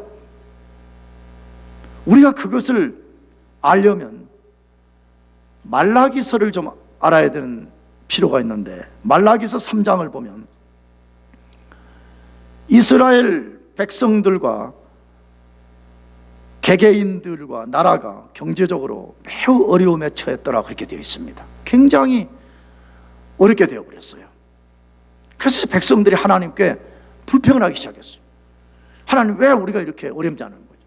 우리가 그것을 알려면 말라기서를 좀 알아야 되는 필요가 있는데, 말라기서 3장을 보면 이스라엘 백성들과 개개인들과 나라가 경제적으로 매우 어려움에 처했더라 그렇게 되어 있습니다. 굉장히 어렵게 되어버렸어요. 그래서 백성들이 하나님께 불평을 하기 시작했어요. 하나님, 왜 우리가 이렇게 어렵지 않은 거죠?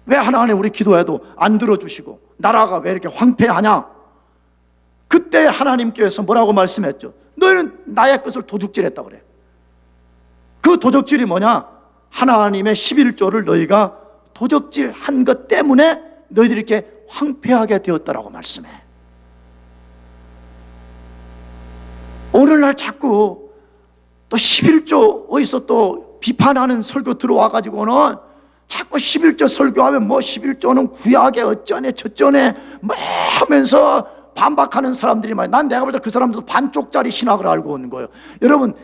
왜 하나님 우리 기도해도 안 들어주시고 나라가 왜 이렇게 황폐하냐? 그때 하나님께서 뭐라고 말씀했죠? 너희는 나의 것을 도둑질했다고 그래. 그 도적질이 뭐냐? 하나님의 11조를 너희가 도적질한 것 때문에 너희들이 이렇게 황폐하게 되었다라고 말씀해. 오늘날 자꾸 또 11조 어디서 또 비판하는 설교 들어와가지고는 자꾸 11조 설교하면 뭐 11조는 구약에 어쩌네 저쩌네 뭐 하면서 반박하는 사람들이 많아요. 난 내가 볼 때 그 사람들도 반쪽짜리 신학을 알고 있는 거예요. 여러분,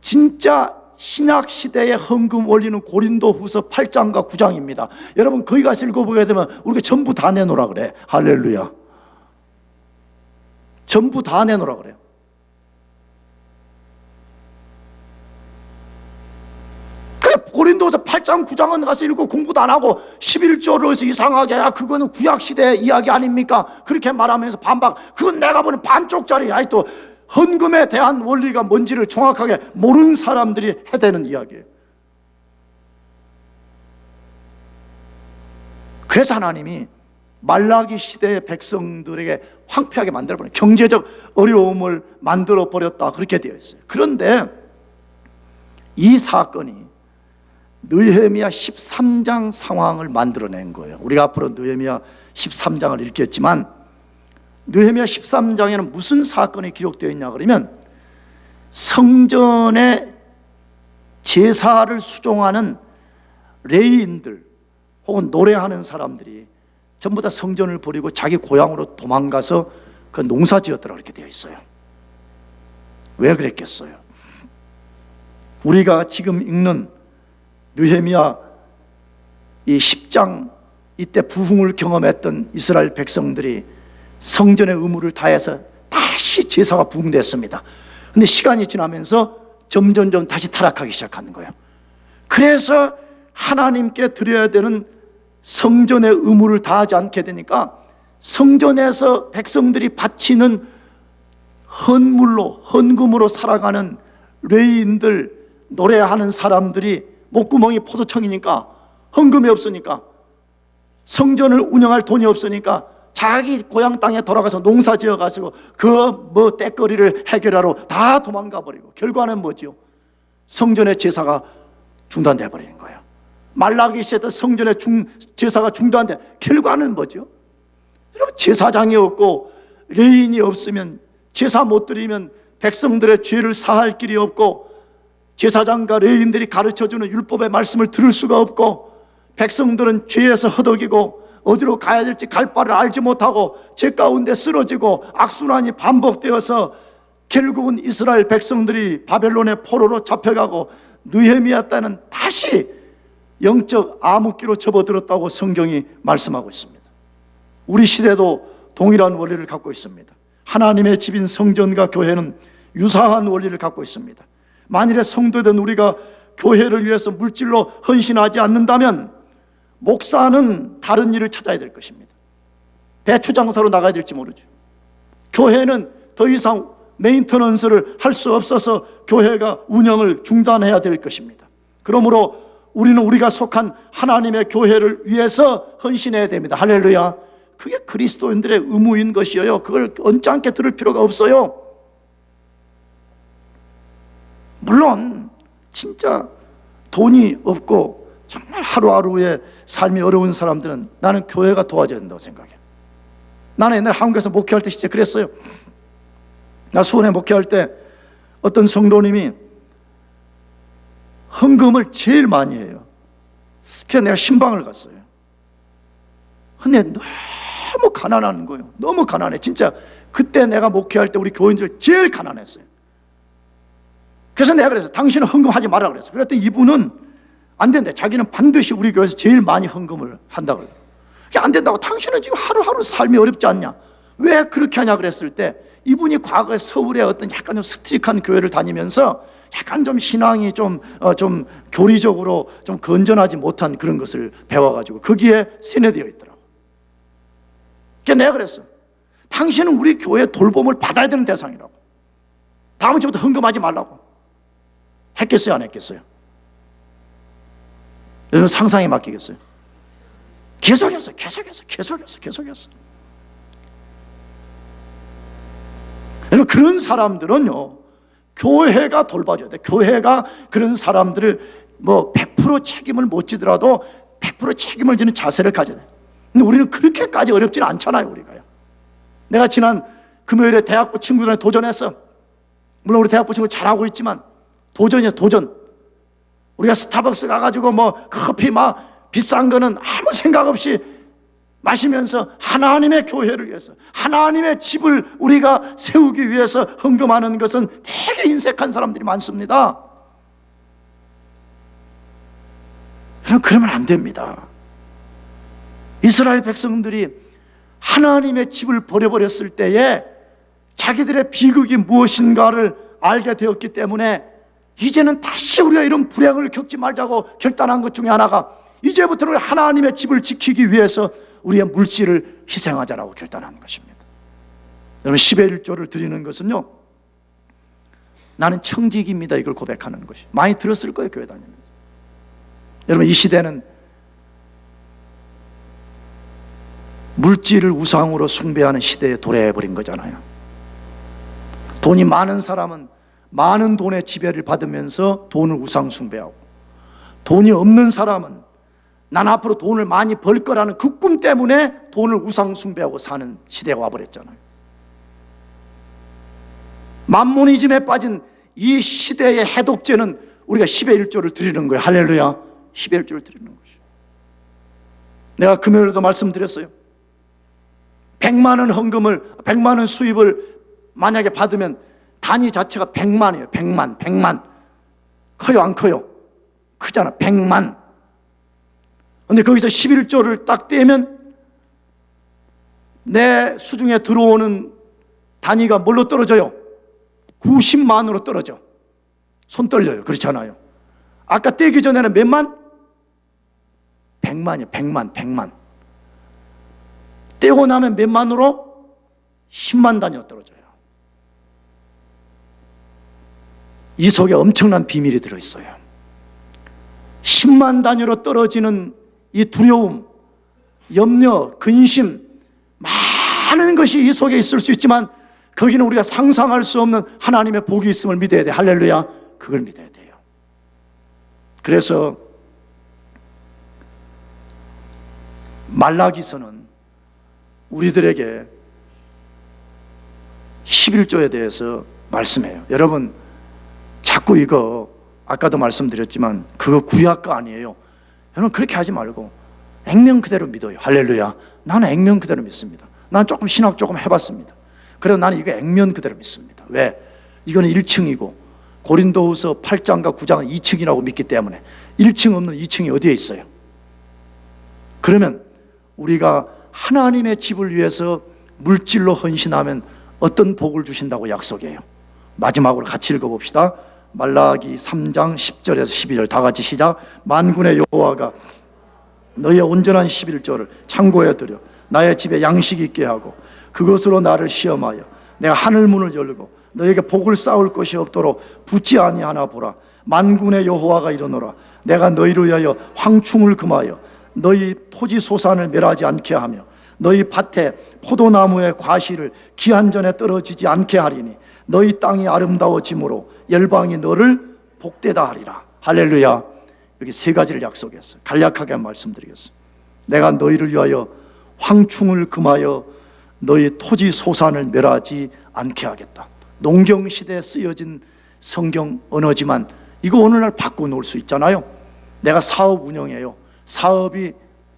진짜 신약 시대의 헌금 원리는 고린도후서 8장과 9장입니다. 여러분, 거기 가서 읽어보게 되면 우리가 전부 다 내놓으라 그래. 할렐루야. 전부 다 내놓으라 그래요. 그래, 고린도후서 8장 9장은 가서 읽고 공부도 안 하고 11조로 해서 이상하게 그거는 구약시대 이야기 아닙니까? 그렇게 말하면서 반박. 그건 내가 보는 반쪽짜리야. 또 헌금에 대한 원리가 뭔지를 정확하게 모르는 사람들이 해대는 이야기예요. 그래서 하나님이 말라기 시대의 백성들에게 황폐하게 만들어버린 경제적 어려움을 만들어버렸다 그렇게 되어 있어요. 그런데 이 사건이 느헤미야 13장 상황을 만들어낸 거예요. 우리가 앞으로 느헤미야 13장을 읽겠지만 느헤미야 13장에는 무슨 사건이 기록되어 있냐 그러면 성전의 제사를 수종하는 레위인들 혹은 노래하는 사람들이 전부 다 성전을 버리고 자기 고향으로 도망가서 그 농사 지었더라 그렇게 되어 있어요. 왜 그랬겠어요? 우리가 지금 읽는 느헤미야 이 10장 이때 부흥을 경험했던 이스라엘 백성들이 성전의 의무를 다해서 다시 제사가 부흥됐습니다. 근데 시간이 지나면서 점점점 다시 타락하기 시작하는 거예요. 그래서 하나님께 드려야 되는 성전의 의무를 다하지 않게 되니까 성전에서 백성들이 바치는 헌금으로 살아가는 레위인들, 노래하는 사람들이 목구멍이 포도청이니까 헌금이 없으니까 성전을 운영할 돈이 없으니까 자기 고향 땅에 돌아가서 농사 지어가지고 그 때거리를 해결하러 다 도망가 버리고 결과는 뭐죠? 성전의 제사가 중단돼 버리는 거예요. 말라기 시대 성전의 제사가 중단돼 결과는 뭐죠? 여러분, 제사장이 없고 레위인이 없으면 제사 못 드리면 백성들의 죄를 사할 길이 없고 제사장과 레위인들이 가르쳐주는 율법의 말씀을 들을 수가 없고, 백성들은 죄에서 허덕이고 어디로 가야 될지 갈 바를 알지 못하고 죄 가운데 쓰러지고 악순환이 반복되어서 결국은 이스라엘 백성들이 바벨론의 포로로 잡혀가고 느헤미야 때는 다시 영적 암흑기로 접어들었다고 성경이 말씀하고 있습니다. 우리 시대도 동일한 원리를 갖고 있습니다. 하나님의 집인 성전과 교회는 유사한 원리를 갖고 있습니다. 만일에 성도된 우리가 교회를 위해서 물질로 헌신하지 않는다면 목사는 다른 일을 찾아야 될 것입니다. 배추 장사로 나가야 될지 모르죠. 교회는 더 이상 메인터넌스를 할 수 없어서 교회가 운영을 중단해야 될 것입니다. 그러므로 우리는 우리가 속한 하나님의 교회를 위해서 헌신해야 됩니다. 할렐루야. 그게 그리스도인들의 의무인 것이에요. 그걸 언짢게 들을 필요가 없어요. 물론 진짜 돈이 없고 정말 하루하루의 삶이 어려운 사람들은 나는 교회가 도와줘야 된다고 생각해. 나는 옛날 한국에서 목회할 때 진짜 그랬어요. 나 수원에 목회할 때 어떤 성도님이 헌금을 제일 많이 해요. 그래서 내가 신방을 갔어요. 근데 너무 가난한 거예요. 너무 가난해. 진짜 그때 내가 목회할 때 우리 교인들 제일 가난했어요. 그래서 내가 그랬어요. 당신은 헌금하지 마라 그랬어요. 그랬더니 이분은 안 된대. 자기는 반드시 우리 교회에서 제일 많이 헌금을 한다고 그래요. 그게 안 된다고. 당신은 지금 하루하루 삶이 어렵지 않냐? 왜 그렇게 하냐 그랬을 때 이분이 과거에 서울의 어떤 약간 좀 스트릭한 교회를 다니면서 약간 좀 신앙이 좀 교리적으로 좀 건전하지 못한 그런 것을 배워가지고 거기에 세뇌되어 있더라고. 그래서 내가 그랬어. 당신은 우리 교회 돌봄을 받아야 되는 대상이라고. 다음 주부터 헌금하지 말라고. 했겠어요, 안 했겠어요? 여러분 상상에 맡기겠어요? 계속했어. 여러분 그런 사람들은요, 교회가 돌봐줘야 돼. 교회가 그런 사람들을 뭐 100% 책임을 못 지더라도 100% 책임을 지는 자세를 가져야 돼. 근데 우리는 그렇게까지 어렵지는 않잖아요, 우리가요. 내가 지난 금요일에 대학부 친구들한테 도전했어. 물론 우리 대학부 친구 잘하고 있지만 도전이야, 도전. 우리가 스타벅스 가가지고 뭐 커피 막 비싼 거는 아무 생각 없이 마시면서 하나님의 교회를 위해서, 하나님의 집을 우리가 세우기 위해서 헌금하는 것은 되게 인색한 사람들이 많습니다. 그러면 안 됩니다. 이스라엘 백성들이 하나님의 집을 버려버렸을 때에 자기들의 비극이 무엇인가를 알게 되었기 때문에 이제는 다시 우리가 이런 불행을 겪지 말자고 결단한 것 중에 하나가, 이제부터는 하나님의 집을 지키기 위해서 우리의 물질을 희생하자라고 결단한 것입니다. 여러분 10의 1조를 드리는 것은요, 나는 청직입니다 이걸 고백하는 것이 많이 들었을 거예요, 교회 다니면서. 여러분 이 시대는 물질을 우상으로 숭배하는 시대에 도래해버린 거잖아요. 돈이 많은 사람은 많은 돈의 지배를 받으면서 돈을 우상 숭배하고, 돈이 없는 사람은 난 앞으로 돈을 많이 벌 거라는 그 꿈 때문에 돈을 우상 숭배하고 사는 시대가 와버렸잖아요. 만모니즘에 빠진 이 시대의 해독제는 우리가 10의 1조를 드리는 거예요. 할렐루야. 10의 1조를 드리는 것이죠. 내가 금요일에도 말씀드렸어요. 100만 원 헌금을, 100만 원 수입을 만약에 받으면 단위 자체가 100만이에요. 100만. 커요, 안 커요? 크잖아. 100만. 근데 거기서 11조를 딱 떼면 내 수중에 들어오는 단위가 뭘로 떨어져요? 90만으로 떨어져. 손 떨려요. 그렇잖아요. 아까 떼기 전에는 몇 만? 100만이요. 100만. 떼고 나면 몇 만으로? 10만 단위로 떨어져요. 이 속에 엄청난 비밀이 들어있어요. 10만 단위로 떨어지는 이 두려움, 염려, 근심, 많은 것이 이 속에 있을 수 있지만 거기는 우리가 상상할 수 없는 하나님의 복이 있음을 믿어야 돼. 할렐루야. 그걸 믿어야 돼요. 그래서 말라기서는 우리들에게 11조에 대해서 말씀해요. 여러분 자꾸 이거 아까도 말씀드렸지만 그거 구약가 아니에요. 여러분 그렇게 하지 말고 액면 그대로 믿어요. 할렐루야. 나는 액면 그대로 믿습니다. 난 조금 신학 조금 해봤습니다. 그래서 나는 이거 액면 그대로 믿습니다. 왜? 이거는 1층이고 고린도후서 8장과 9장은 2층이라고 믿기 때문에 1층 없는 2층이 어디에 있어요? 그러면 우리가 하나님의 집을 위해서 물질로 헌신하면 어떤 복을 주신다고 약속해요? 마지막으로 같이 읽어봅시다. 말라기 3장 10절에서 12절 다 같이 시작. 만군의 여호와가 너희의 온전한 11조를 창고에 들여 나의 집에 양식이 있게 하고 그것으로 나를 시험하여 내가 하늘 문을 열고 너에게 복을 쌓을 것이 없도록 붙지 아니하나 보라. 만군의 여호와가 이르노라. 내가 너희를 위하여 황충을 금하여 너희 토지 소산을 멸하지 않게 하며 너희 밭에 포도나무의 과실을 기한전에 떨어지지 않게 하리니 너희 땅이 아름다워짐으로 열방이 너를 복되다 하리라. 할렐루야. 여기 세 가지를 약속했어요. 간략하게 말씀드리겠습니다. 내가 너희를 위하여 황충을 금하여 너희 토지 소산을 멸하지 않게 하겠다. 농경시대에 쓰여진 성경 언어지만 이거 오늘날 바꿔놓을 수 있잖아요. 내가 사업 운영해요. 사업이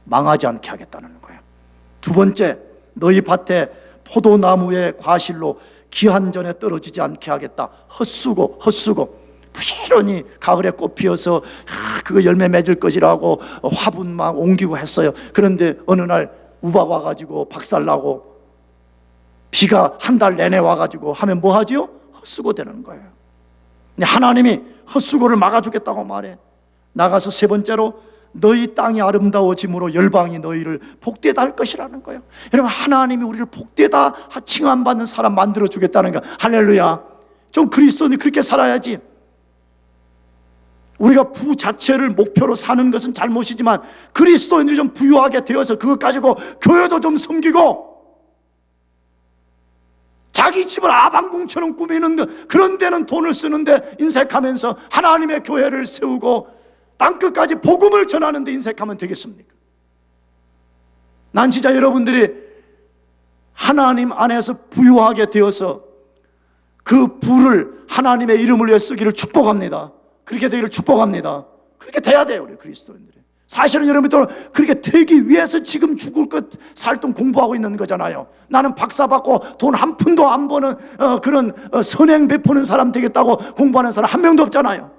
망하지 않게 하겠다는 거예요. 두 번째, 너희 밭에 포도나무의 과실로 기한전에 떨어지지 않게 하겠다. 헛수고 부지런히 가을에 꽃 피어서 그거 열매 맺을 것이라고 화분 막 옮기고 했어요. 그런데 어느 날 우박 와가지고 박살나고 비가 한 달 내내 와가지고 하면 뭐 하지요? 헛수고 되는 거예요. 하나님이 헛수고를 막아주겠다고 말해. 나가서 세 번째로 너희 땅이 아름다워짐으로 열방이 너희를 복되다 할 것이라는 거예요. 여러분 하나님이 우리를 복되다 칭함받는 사람 만들어주겠다는 거야. 할렐루야. 좀 그리스도인이 그렇게 살아야지. 우리가 부 자체를 목표로 사는 것은 잘못이지만 그리스도인들이 좀 부유하게 되어서 그것 가지고 교회도 좀 섬기고 자기 집을 아방궁처럼 꾸미는 그런 데는 돈을 쓰는데 인색하면서 하나님의 교회를 세우고 땅끝까지 복음을 전하는 데 인색하면 되겠습니까? 난 진짜 여러분들이 하나님 안에서 부유하게 되어서 그 부를 하나님의 이름을 위해 쓰기를 축복합니다. 그렇게 되기를 축복합니다. 그렇게 돼야 돼요, 우리 그리스도인들이. 사실은 여러분들 그렇게 되기 위해서 지금 죽을 것 살 돈 공부하고 있는 거잖아요. 나는 박사 받고 돈 한 푼도 안 버는 그런 선행 베푸는 사람 되겠다고 공부하는 사람 한 명도 없잖아요.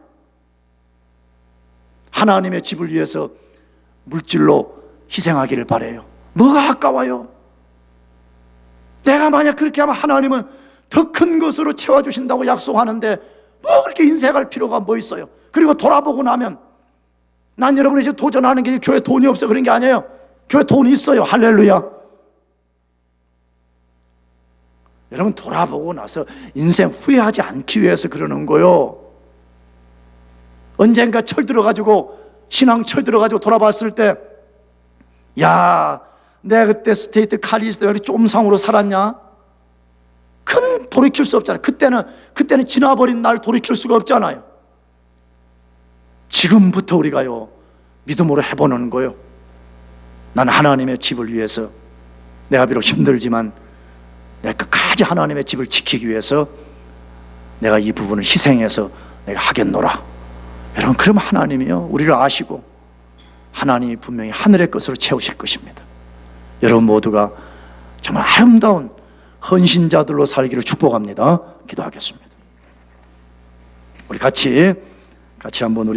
하나님의 집을 위해서 물질로 희생하기를 바라요. 뭐가 아까워요? 내가 만약 그렇게 하면 하나님은 더 큰 것으로 채워주신다고 약속하는데 뭐 그렇게 인색할 필요가 뭐 있어요? 그리고 돌아보고 나면 난 여러분이 이제 도전하는 게 교회 돈이 없어 그런 게 아니에요. 교회 돈이 있어요. 할렐루야. 여러분 돌아보고 나서 인생 후회하지 않기 위해서 그러는 거요. 언젠가 철 들어가지고 신앙 철 들어가지고 돌아봤을 때 야, 내가 그때 스테이트 칼리지 때 쫌상으로 살았냐? 큰 돌이킬 수 없잖아요. 그때는 지나버린 날 돌이킬 수가 없잖아요. 지금부터 우리가요 믿음으로 해보는 거예요. 난 하나님의 집을 위해서 내가 비록 힘들지만 내가 끝까지 하나님의 집을 지키기 위해서 내가 이 부분을 희생해서 내가 하겠노라. 여러분 그럼 하나님이요 우리를 아시고 하나님이 분명히 하늘의 것으로 채우실 것입니다. 여러분 모두가 정말 아름다운 헌신자들로 살기를 축복합니다. 기도하겠습니다. 우리 같이 한번 우리